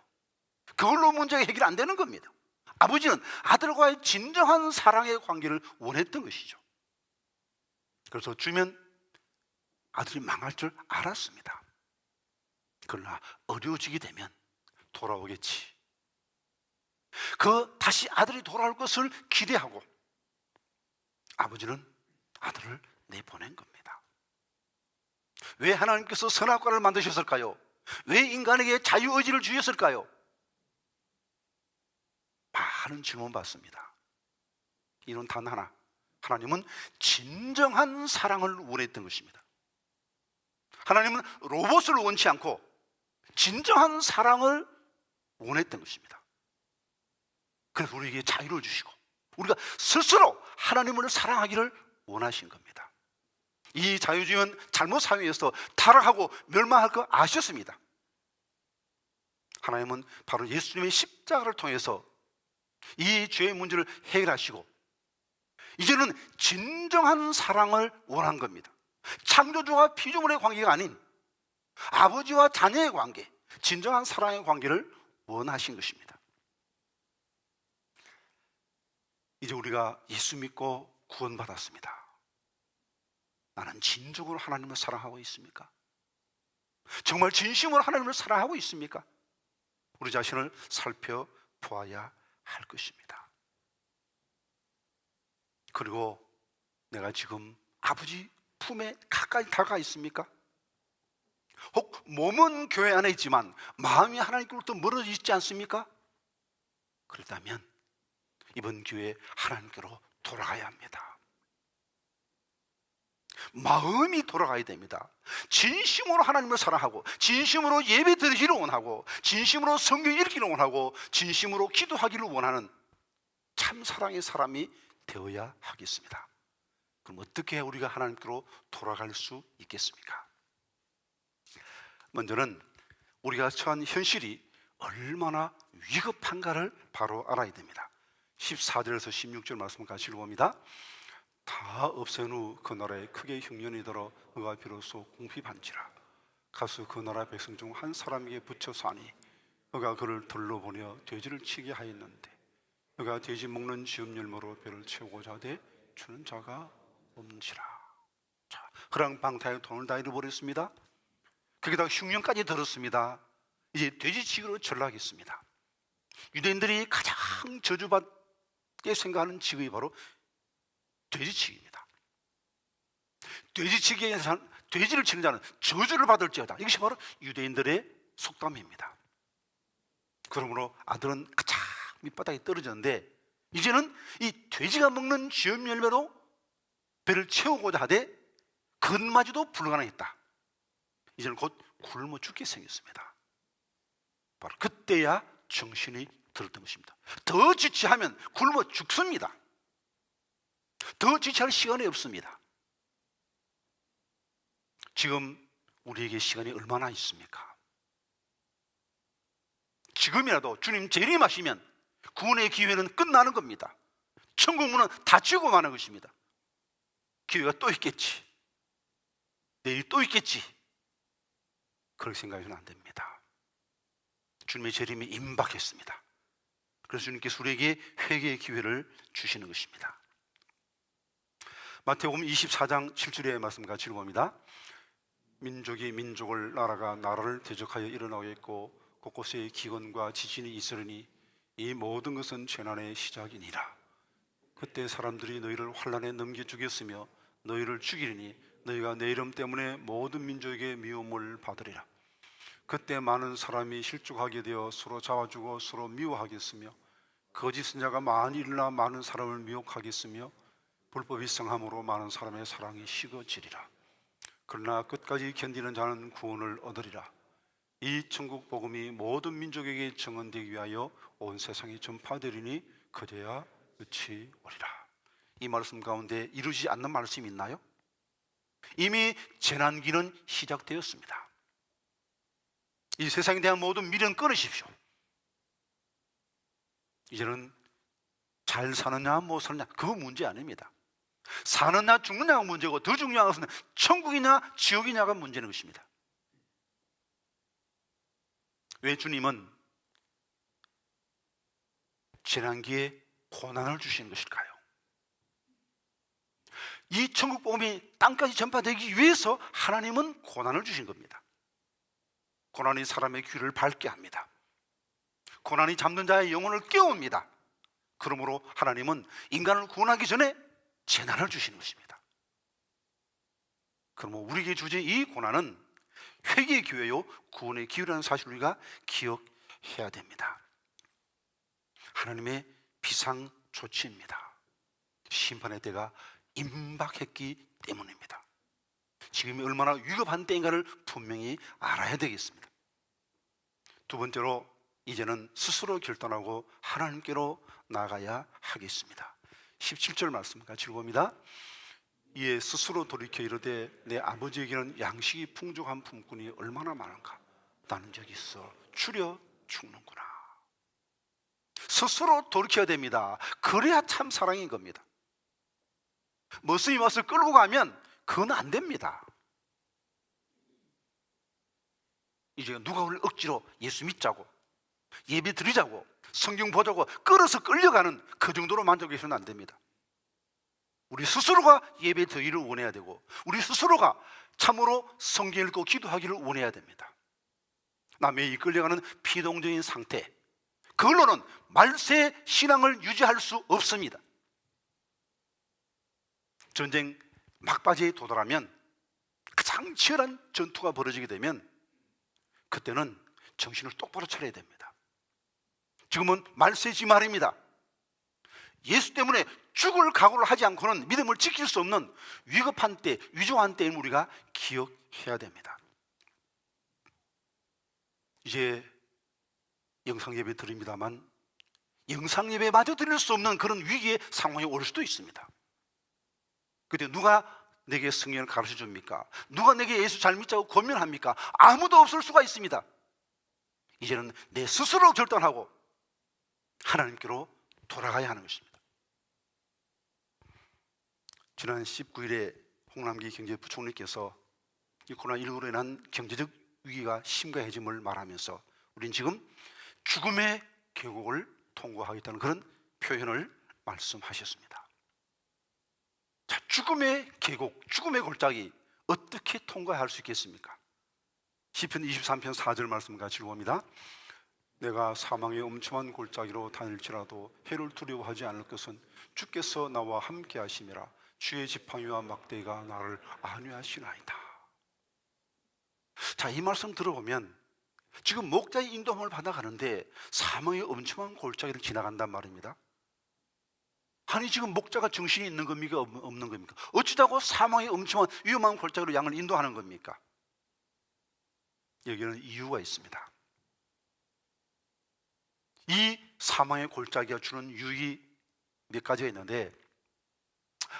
그걸로 문제가 해결 안 되는 겁니다. 아버지는 아들과의 진정한 사랑의 관계를 원했던 것이죠. 그래서 주면 아들이 망할 줄 알았습니다. 그러나 어려워지게 되면 돌아오겠지, 그 다시 아들이 돌아올 것을 기대하고 아버지는 아들을 내보낸 겁니다. 왜 하나님께서 선악과를 만드셨을까요? 왜 인간에게 자유의지를 주셨을까요? 많은 질문 받습니다. 이는 단 하나, 하나님은 진정한 사랑을 원했던 것입니다. 하나님은 로봇을 원치 않고 진정한 사랑을 원했던 것입니다. 그래서 우리에게 자유를 주시고 우리가 스스로 하나님을 사랑하기를 원하신 겁니다. 이 자유주의는 잘못 사용해서 타락하고 멸망할 거 아셨습니다. 하나님은 바로 예수님의 십자가를 통해서 이 죄의 문제를 해결하시고 이제는 진정한 사랑을 원한 겁니다. 창조주와 피조물의 관계가 아닌 아버지와 자녀의 관계, 진정한 사랑의 관계를 원하신 것입니다. 이제 우리가 예수 믿고 구원받았습니다. 나는 진정으로 하나님을 사랑하고 있습니까? 정말 진심으로 하나님을 사랑하고 있습니까? 우리 자신을 살펴보아야 할 것입니다. 그리고 내가 지금 아버지 품에 가까이 다가가 있습니까? 혹 몸은 교회 안에 있지만 마음이 하나님께로부터 멀어져 있지 않습니까? 그렇다면 이번 기회에 하나님께로 돌아가야 합니다. 마음이 돌아가야 됩니다. 진심으로 하나님을 사랑하고, 진심으로 예배 드리기를 원하고, 진심으로 성경 읽기를 원하고, 진심으로 기도하기를 원하는 참 사랑의 사람이 되어야 하겠습니다. 그럼 어떻게 해야 우리가 하나님께로 돌아갈 수 있겠습니까? 먼저는 우리가 처한 현실이 얼마나 위급한가를 바로 알아야 됩니다. 14절에서 16절 말씀 같이 읽어봅니다. 다 없앤 후 그 나라에 크게 흉년이 들어 그가 비로소 궁핍한지라. 가서 그 나라 백성 중 한 사람에게 붙여서 하니 그가 그를 들러 보내어 돼지를 치게 하였는데 그가 돼지 먹는 지음 열매로 배를 채우고자 하되 주는 자가 없는지라. 자, 허랑방탕에 돈을 다 잃어버렸습니다. 거기다가 흉년까지 들었습니다. 이제 돼지치기로 전락했습니다. 유대인들이 가장 저주받게 생각하는 직업이 바로 돼지치기입니다. 돼지치기에서 돼지를 치는 자는 저주를 받을지어다. 이것이 바로 유대인들의 속담입니다. 그러므로 아들은 가장 밑바닥에 떨어졌는데 이제는 이 돼지가 먹는 지음 열매로 배를 채우고자 하되 그것마저도 불가능했다. 이제는 곧 굶어 죽게 생겼습니다. 바로 그때야 정신이 들었던 것입니다. 더 지체하면 굶어 죽습니다. 더 지체할 시간이 없습니다. 지금 우리에게 시간이 얼마나 있습니까? 지금이라도 주님 재림하시면 구원의 기회는 끝나는 겁니다. 천국 문은 닫히고 마는 것입니다. 기회가 또 있겠지, 내일 또 있겠지, 그렇게 생각해서는 안 됩니다. 주님의 재림이 임박했습니다. 그래서 주님께서 우리에게 회개의 기회를 주시는 것입니다. 마태복음 24장 7절의 말씀 같이 읽어봅니다. 민족이 민족을, 나라가 나라를 대적하여 일어나겠고 곳곳에 기근과 지진이 있으리니 이 모든 것은 재난의 시작이니라. 그때 사람들이 너희를 환난에 넘겨 죽였으며 너희를 죽이리니 너희가 내 이름 때문에 모든 민족에게 미움을 받으리라. 그때 많은 사람이 실족하게 되어 서로 잡아주고 서로 미워하겠으며 거짓 선자가 많이 일어나 많은 사람을 미혹하겠으며 불법이 성함으로 많은 사람의 사랑이 식어지리라. 그러나 끝까지 견디는 자는 구원을 얻으리라. 이 천국 복음이 모든 민족에게 증언되기 위하여 온 세상에 전파되리니 그제야 끝이 오리라. 이 말씀 가운데 이루지 않는 말씀이 있나요? 이미 재난기는 시작되었습니다. 이 세상에 대한 모든 미련 끊으십시오. 이제는 잘 사느냐 못 사느냐 그거 문제 아닙니다. 사느냐 죽느냐가 문제고 더 중요한 것은 천국이냐 지옥이냐가 문제는 것입니다. 왜 주님은 재난기에 고난을 주시는 것일까요? 이 천국 복음이 땅까지 전파되기 위해서 하나님은 고난을 주신 겁니다. 고난이 사람의 귀를 밝게 합니다. 고난이 잠든 자의 영혼을 깨웁니다. 그러므로 하나님은 인간을 구원하기 전에 재난을 주시는 것입니다. 그러므로 우리에게 주어진 이 고난은 회개의 기회요 구원의 기회라는 사실을 우리가 기억해야 됩니다. 하나님의 비상조치입니다. 심판의 때가 임박했기 때문입니다. 지금이 얼마나 위급한 때인가를 분명히 알아야 되겠습니다. 두 번째로 이제는 스스로 결단하고 하나님께로 나가야 하겠습니다. 17절 말씀 같이 읽어봅니다. 이에 스스로 돌이켜 이르되 내 아버지에게는 양식이 풍족한 품꾼이 얼마나 많은가. 나는 저기서 추려 죽는구나. 스스로 돌이켜야 됩니다. 그래야 참 사랑인 겁니다. 머슴이 와서 끌고 가면 그건 안 됩니다. 이제 누가 우리를 억지로 예수 믿자고 예배 드리자고 성경 보자고 끌어서 끌려가는 그 정도로 만족해서는 안 됩니다. 우리 스스로가 예배 드리기를 원해야 되고 우리 스스로가 참으로 성경 읽고 기도하기를 원해야 됩니다. 남의 이끌려가는 피동적인 상태, 그걸로는 말세 신앙을 유지할 수 없습니다. 전쟁 막바지에 도달하면 가장 치열한 전투가 벌어지게 되면 그때는 정신을 똑바로 차려야 됩니다. 지금은 말세지 말입니다. 예수 때문에 죽을 각오를 하지 않고는 믿음을 지킬 수 없는 위급한 때, 위중한 때임을 우리가 기억해야 됩니다. 이제 영상예배 드립니다만 영상예배마저 드릴 수 없는 그런 위기의 상황이 올 수도 있습니다. 그때 누가 내게 성경을 가르쳐 줍니까? 누가 내게 예수 잘 믿자고 권면합니까? 아무도 없을 수가 있습니다. 이제는 내 스스로 결단하고 하나님께로 돌아가야 하는 것입니다. 지난 19일에 홍남기 경제부총리께서 이 코로나19로 인한 경제적 위기가 심각해짐을 말하면서 우린 지금 죽음의 계곡을 통과하겠다는 그런 표현을 말씀하셨습니다. 자, 죽음의 계곡, 죽음의 골짜기 어떻게 통과할 수 있겠습니까? 시편 23편 4절 말씀 같이 읽어봅니다. 내가 사망의 엄청한 골짜기로 다닐지라도 해를 두려워하지 않을 것은 주께서 나와 함께 하심이라. 주의 지팡이와 막대기가 나를 안위하시나이다. 자, 이 말씀 들어보면 지금 목자의 인도함을 받아가는데 사망의 엄청난 골짜기를 지나간단 말입니다. 아니 지금 목자가 정신이 있는 겁니까? 없는 겁니까? 어찌다고 사망의 엄청난 위험한 골짜기로 양을 인도하는 겁니까? 여기는 이유가 있습니다. 이 사망의 골짜기가 주는 유익이 몇 가지가 있는데,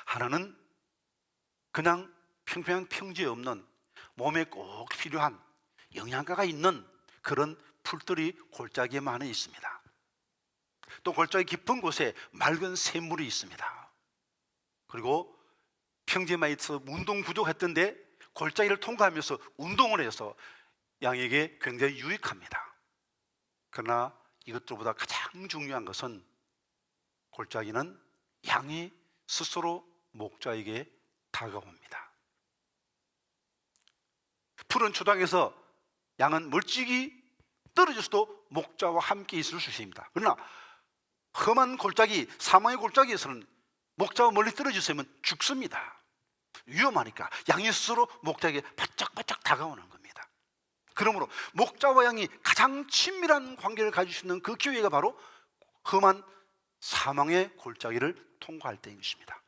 하나는 그냥 평평한 평지에 없는 몸에 꼭 필요한 영양가가 있는 그런 풀들이 골짜기에만 있습니다. 또 골짜기 깊은 곳에 맑은 샘물이 있습니다. 그리고 평지에만 있어서 운동 부족했던데 골짜기를 통과하면서 운동을 해서 양에게 굉장히 유익합니다. 그러나 이것들보다 가장 중요한 것은 골짜기는 양이 스스로 목자에게 다가옵니다. 푸른 초당에서 양은 멀찍이 떨어져서도 목자와 함께 있을 수 있습니다. 그러나 험한 골짜기, 사망의 골짜기에서는 목자와 멀리 떨어져 있으면 죽습니다. 위험하니까 양이 스스로 목자에게 바짝바짝 다가오는 겁니다. 그러므로 목자와 양이 가장 친밀한 관계를 가질 수 있는 그 기회가 바로 험한 사망의 골짜기를 통과할 때인 것입니다.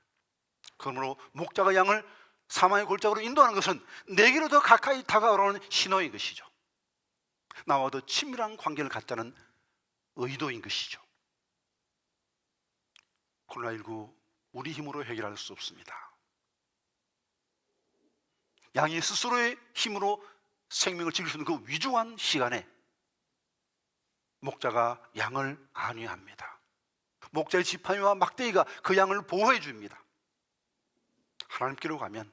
그러므로 목자가 양을 사망의 골짜기로 인도하는 것은 내게로 더 가까이 다가오라는 신호인 것이죠. 나와 더 친밀한 관계를 갖자는 의도인 것이죠. 코로나19 우리 힘으로 해결할 수 없습니다. 양이 스스로의 힘으로 생명을 지킬 수 있는 그 위중한 시간에 목자가 양을 안위합니다. 목자의 지팡이와 막대기가 그 양을 보호해 줍니다. 하나님께로 가면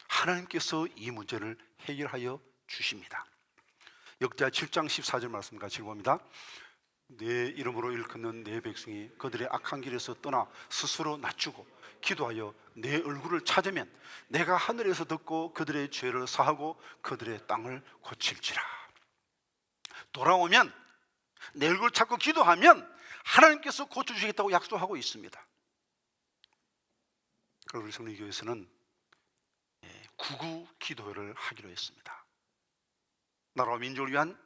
하나님께서 이 문제를 해결하여 주십니다. 역대하 7장 14절 말씀 같이 읽어봅니다. 내 이름으로 일컫는 내 백성이 그들의 악한 길에서 떠나 스스로 낮추고 기도하여 내 얼굴을 찾으면 내가 하늘에서 듣고 그들의 죄를 사하고 그들의 땅을 고칠지라. 돌아오면 내 얼굴을 찾고 기도하면 하나님께서 고쳐주시겠다고 약속하고 있습니다. 그리고 우리 성리교회에서는 구구 기도회를 하기로 했습니다. 나라와 민족을 위한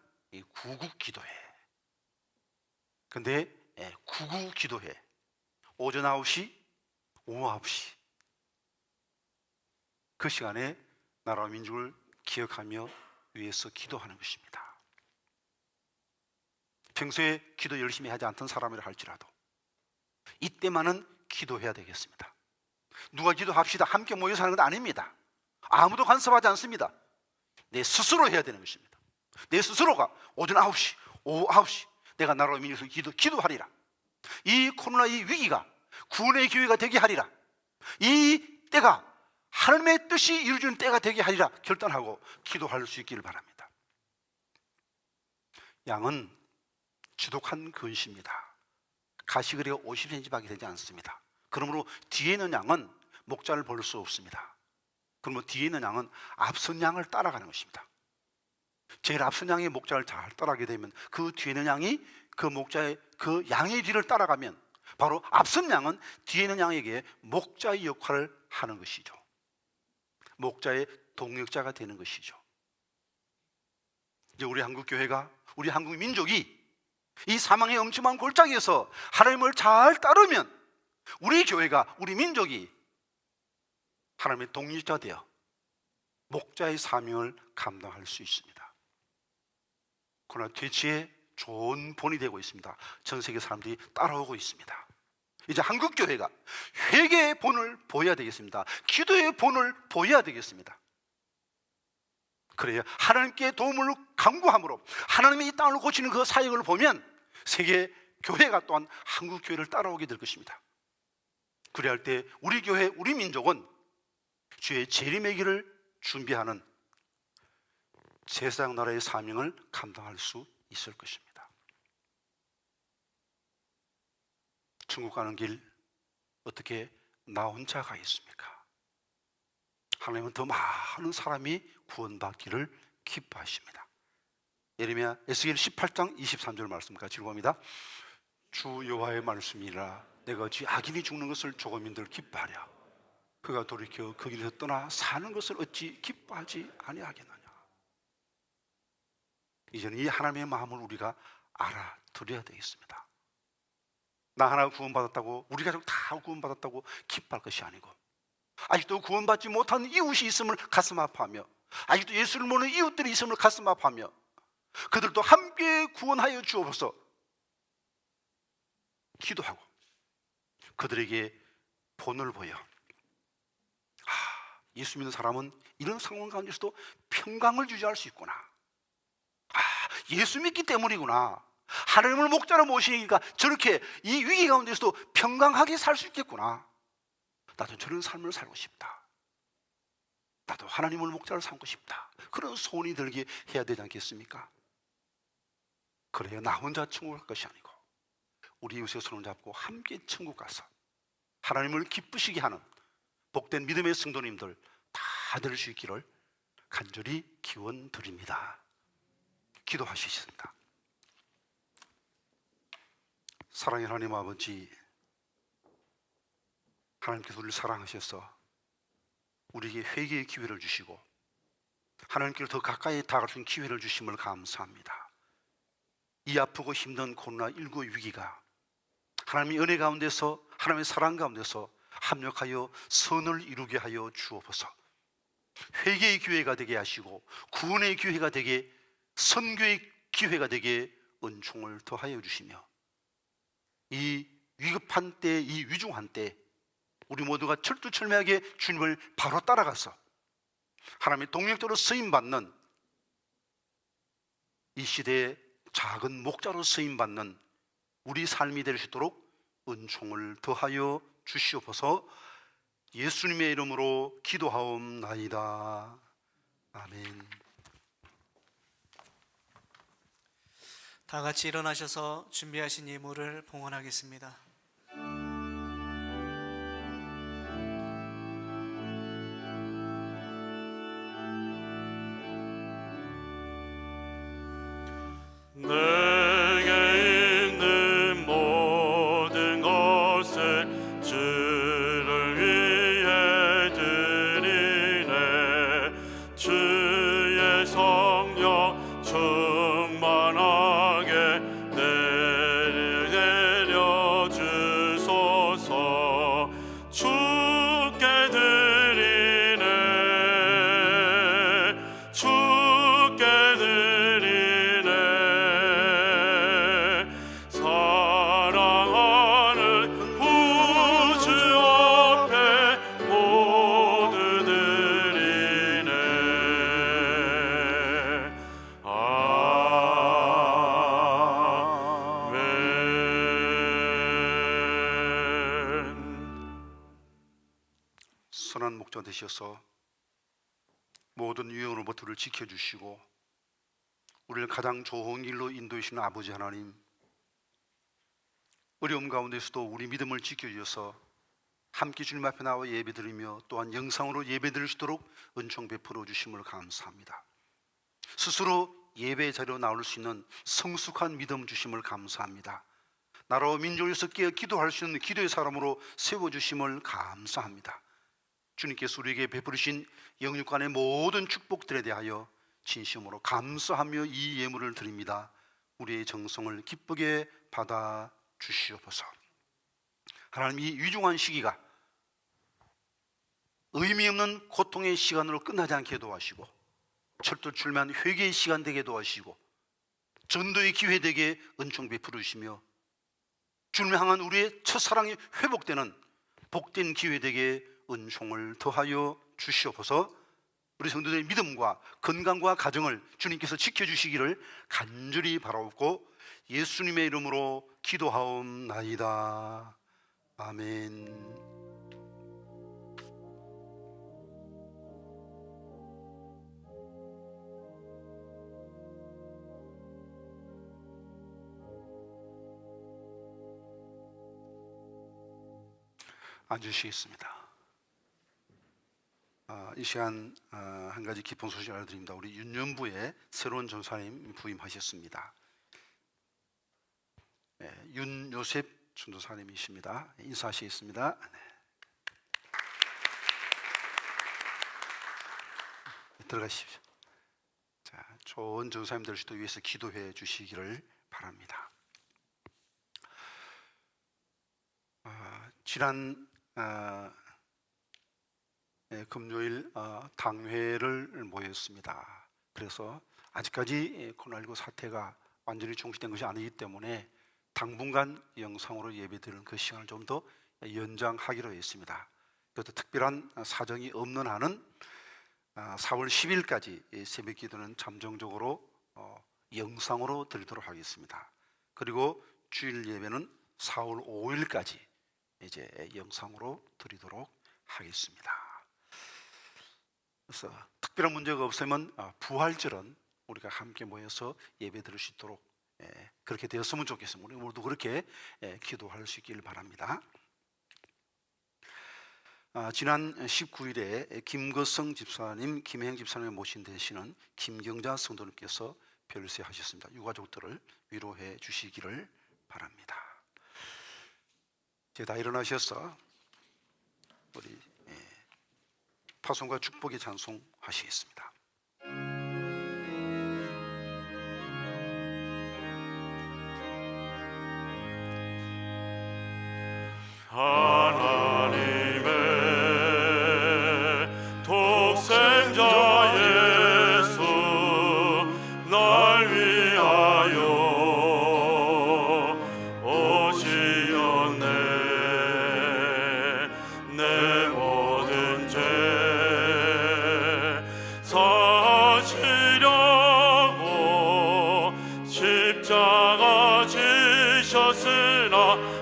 구구 기도회. 근데 구구 기도회, 오전 9시, 오후 9시 그 시간에 나라와 민족을 기억하며 위해서 기도하는 것입니다. 평소에 기도 열심히 하지 않던 사람이라 할지라도 이때만은 기도해야 되겠습니다. 누가 기도합시다 함께 모여서 하는 건 아닙니다. 아무도 간섭하지 않습니다. 내 스스로 해야 되는 것입니다. 내 스스로가 오전 9시, 오후 9시 내가 나라와 민족을 기도하리라. 이 코로나 이 위기가 구원의 기회가 되게 하리라. 이 때가 하나님의 뜻이 이루어지는 때가 되게 하리라 결단하고 기도할 수 있기를 바랍니다. 양은 지독한 근시입니다. 가시거리가 50cm밖에 되지 않습니다. 그러므로 뒤에 있는 양은 목자를 볼 수 없습니다. 그러면 뒤에 있는 양은 앞선 양을 따라가는 것입니다. 제일 앞선 양이 목자를 잘 따라가게 되면 그 뒤에 있는 양이 그 목자의 그 양의 뒤를 따라가면 바로 앞선 양은 뒤에 있는 양에게 목자의 역할을 하는 것이죠. 목자의 동역자가 되는 것이죠. 이제 우리 한국 교회가, 우리 한국 민족이 이 사망의 엄침한 골짜기에서 하나님을 잘 따르면 우리 교회가, 우리 민족이 하나님의 독립자 되어 목자의 사명을 감당할 수 있습니다. 그러나 퇴치에 좋은 본이 되고 있습니다. 전 세계 사람들이 따라오고 있습니다. 이제 한국 교회가 회개의 본을 보여야 되겠습니다. 기도의 본을 보여야 되겠습니다. 그래야 하나님께 도움을 간구함으로 하나님이 이 땅을 고치는 그 사역을 보면 세계 교회가 또한 한국 교회를 따라오게 될 것입니다. 그래야 할 때 우리 교회, 우리 민족은 주의 재림의 길을 준비하는 제사장 나라의 사명을 감당할 수 있을 것입니다. 천국 가는 길 어떻게 나 혼자 가겠습니까? 하나님은 더 많은 사람이 구원받기를 기뻐하십니다. 예레미야 에스겔 18장 23절 말씀 같이 읽어봅니다. 주 여호와의 말씀이라 내가 어찌 악인이 죽는 것을 조금인들 기뻐하랴. 그가 돌이켜 그 길에서 떠나 사는 것을 어찌 기뻐하지 아니하겠느냐. 이제는 이 하나님의 마음을 우리가 알아들어야 되겠습니다. 나 하나 구원받았다고, 우리 가족 다 구원받았다고 기뻐할 것이 아니고, 아직도 구원받지 못한 이웃이 있음을 가슴 아파하며, 아직도 예수를 모르는 이웃들이 있음을 가슴 아파하며, 그들도 함께 구원하여 주옵소서 기도하고 그들에게 본을 보여 예수 믿는 사람은 이런 상황 가운데서도 평강을 유지할 수 있구나. 예수 믿기 때문이구나. 하나님을 목자로 모시니까 저렇게 이 위기 가운데서도 평강하게 살 수 있겠구나. 나도 저런 삶을 살고 싶다. 나도 하나님을 목자로 삼고 싶다. 그런 소원이 들게 해야 되지 않겠습니까? 그래야 나 혼자 천국 갈 것이 아니고 우리 이웃의 손을 잡고 함께 천국 가서 하나님을 기쁘시게 하는 복된 믿음의 성도님들 다 될 수 있기를 간절히 기원 드립니다. 기도하시겠습니다. 사랑의 하나님 아버지, 하나님께서 우리를 사랑하셔서 우리에게 회개의 기회를 주시고 하나님께로 더 가까이 다가갈 수 있는 기회를 주심을 감사합니다. 이 아프고 힘든 코로나19 위기가 하나님의 은혜 가운데서, 하나님의 사랑 가운데서 합력하여 선을 이루게 하여 주옵소서. 회개의 기회가 되게 하시고 구원의 기회가 되게, 선교의 기회가 되게 은총을 더하여 주시며 이 위급한 때, 이 위중한 때 우리 모두가 철두철미하게 주님을 바로 따라가서 하나님의 동력자로 쓰임받는 이 시대의 작은 목자로 쓰임받는 우리 삶이 될 수 있도록 은총을 더하여 주시옵소서. 예수님의 이름으로 기도하옵나이다. 아멘. 다 같이 일어나셔서 준비하신 예물을 봉헌하겠습니다. 내게 있는 모든 것을 주를 위해 드리네. 주의 성령 충만하게 내려 주소서. 주께 드리네. 주께 드리네. 사랑하는 구주 앞에 모두 드리네. 아멘. 선한 목자 되셔서 모든 유형으로부터 우리를 지켜주시고 우리를 가장 좋은 길로 인도하시는 아버지 하나님, 어려움 가운데서도 우리 믿음을 지켜주셔서 함께 주님 앞에 나와 예배드리며 또한 영상으로 예배드릴 수 있도록 은총 베풀어 주심을 감사합니다. 스스로 예배 자리로 나올 수 있는 성숙한 믿음 주심을 감사합니다. 나라와 민족을 위해서 깨어 기도할 수 있는 기도의 사람으로 세워주심을 감사합니다. 주님께서 우리에게 베푸르신 영육간의 모든 축복들에 대하여 진심으로 감사하며 이 예물을 드립니다. 우리의 정성을 기쁘게 받아 주시옵소서. 하나님, 이 위중한 시기가 의미 없는 고통의 시간으로 끝나지 않게 도와주시고 철두철미한 회개의 시간 되게 도와주시고 전도의 기회 되게 은총 베풀어 주시며 주님을 향한 우리의 첫사랑이 회복되는 복된 기회 되게 은총을 더하여 주시옵소서. 우리 성도들의 믿음과 건강과 가정을 주님께서 지켜주시기를 간절히 바라옵고 예수님의 이름으로 기도하옵나이다. 아멘. 앉으시겠습니다. 이 시간 한 가지 기쁜 소식 알려드립니다. 우리 윤년부에 새로운 전사님 부임하셨습니다. 윤요셉 전도사님이십니다. 인사하시겠습니다. 들어가십시오. 자, 좋은 전사님 될 수도 위해서 기도해 주시기를 바랍니다. 지난 금요일 당회를 모였습니다. 그래서 아직까지 코로나19 사태가 완전히 종식된 것이 아니기 때문에 당분간 영상으로 예배드리는 그 시간을 좀 더 연장하기로 했습니다. 그것도 특별한 사정이 없는 한은 4월 10일까지 새벽 기도는 잠정적으로 영상으로 드리도록 하겠습니다. 그리고 주일 예배는 4월 5일까지 이제 영상으로 드리도록 하겠습니다. 그래서 특별한 문제가 없으면 부활절은 우리가 함께 모여서 예배 드릴 수 있도록 그렇게 되었으면 좋겠습니다. 우리 모두 그렇게 기도할 수 있기를 바랍니다. 지난 19일에 김거성 집사님, 김혜영 집사님을 모신 대신은 김경자 성도님께서 별세하셨습니다. 유가족들을 위로해 주시기를 바랍니다. 이제 다 일어나셔서 우리 파송과 축복의 찬송 하시겠습니다. 하나님의 독생자 예수 날 위하여 오시었네. 내 모든 죄 사시려고 십자가 지셨으나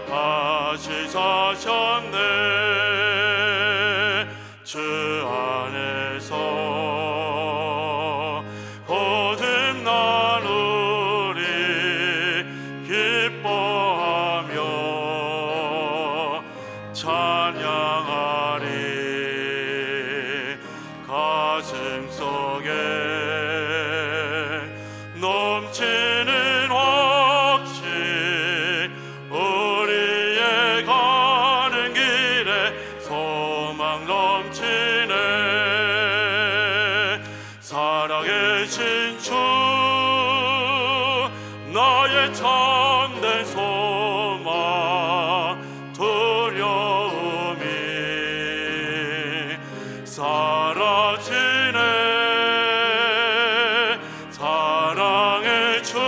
다시 사셨네. 주 안에서 거듭나누리 기뻐하며 찬양하리. 가슴 속에 넘치는 확신 우리의 가는 길에 소망 넘치네. 살아계신 주 나의 참된 소망 두려움이 사라지네. 사랑의 주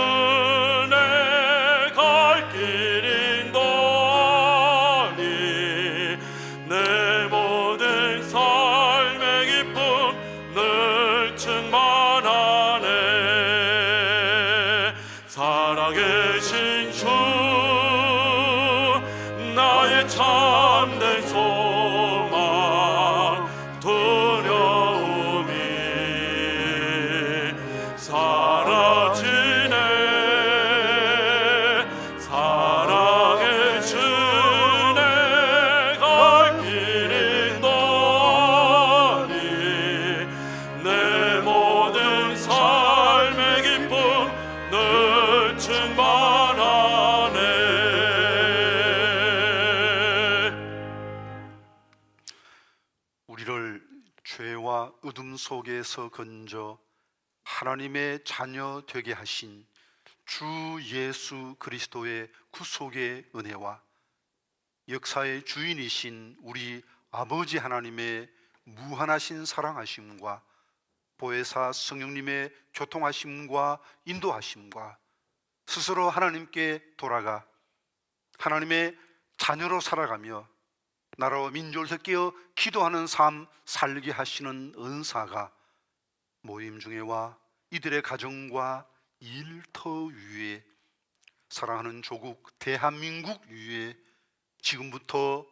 내 갈 길 인도하니 내 모든 삶의 기쁨 늘 충만하네. 살아계신 주 나의 참된 소망 두려움이 사라지네. 사랑의 주 내 갈 길 인도하니 내 모든 삶의 기쁨 늘 충만하네. 우리를 죄와 어둠 속에서 건져 하나님의 자녀 되게 하신 주 예수 그리스도의 구속의 은혜와 역사의 주인이신 우리 아버지 하나님의 무한하신 사랑하심과 보혜사 성령님의 교통하심과 인도하심과 스스로 하나님께 돌아가 하나님의 자녀로 살아가며 나라와 민족을 깨어 기도하는 삶 살게 하시는 은사가 모임 중에와 이들의 가정과 일터 위에 사랑하는 조국 대한민국 위에 지금부터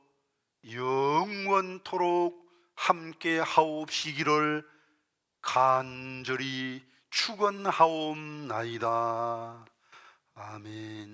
영원토록 함께 하옵시기를 간절히 축원하옵나이다. 아멘.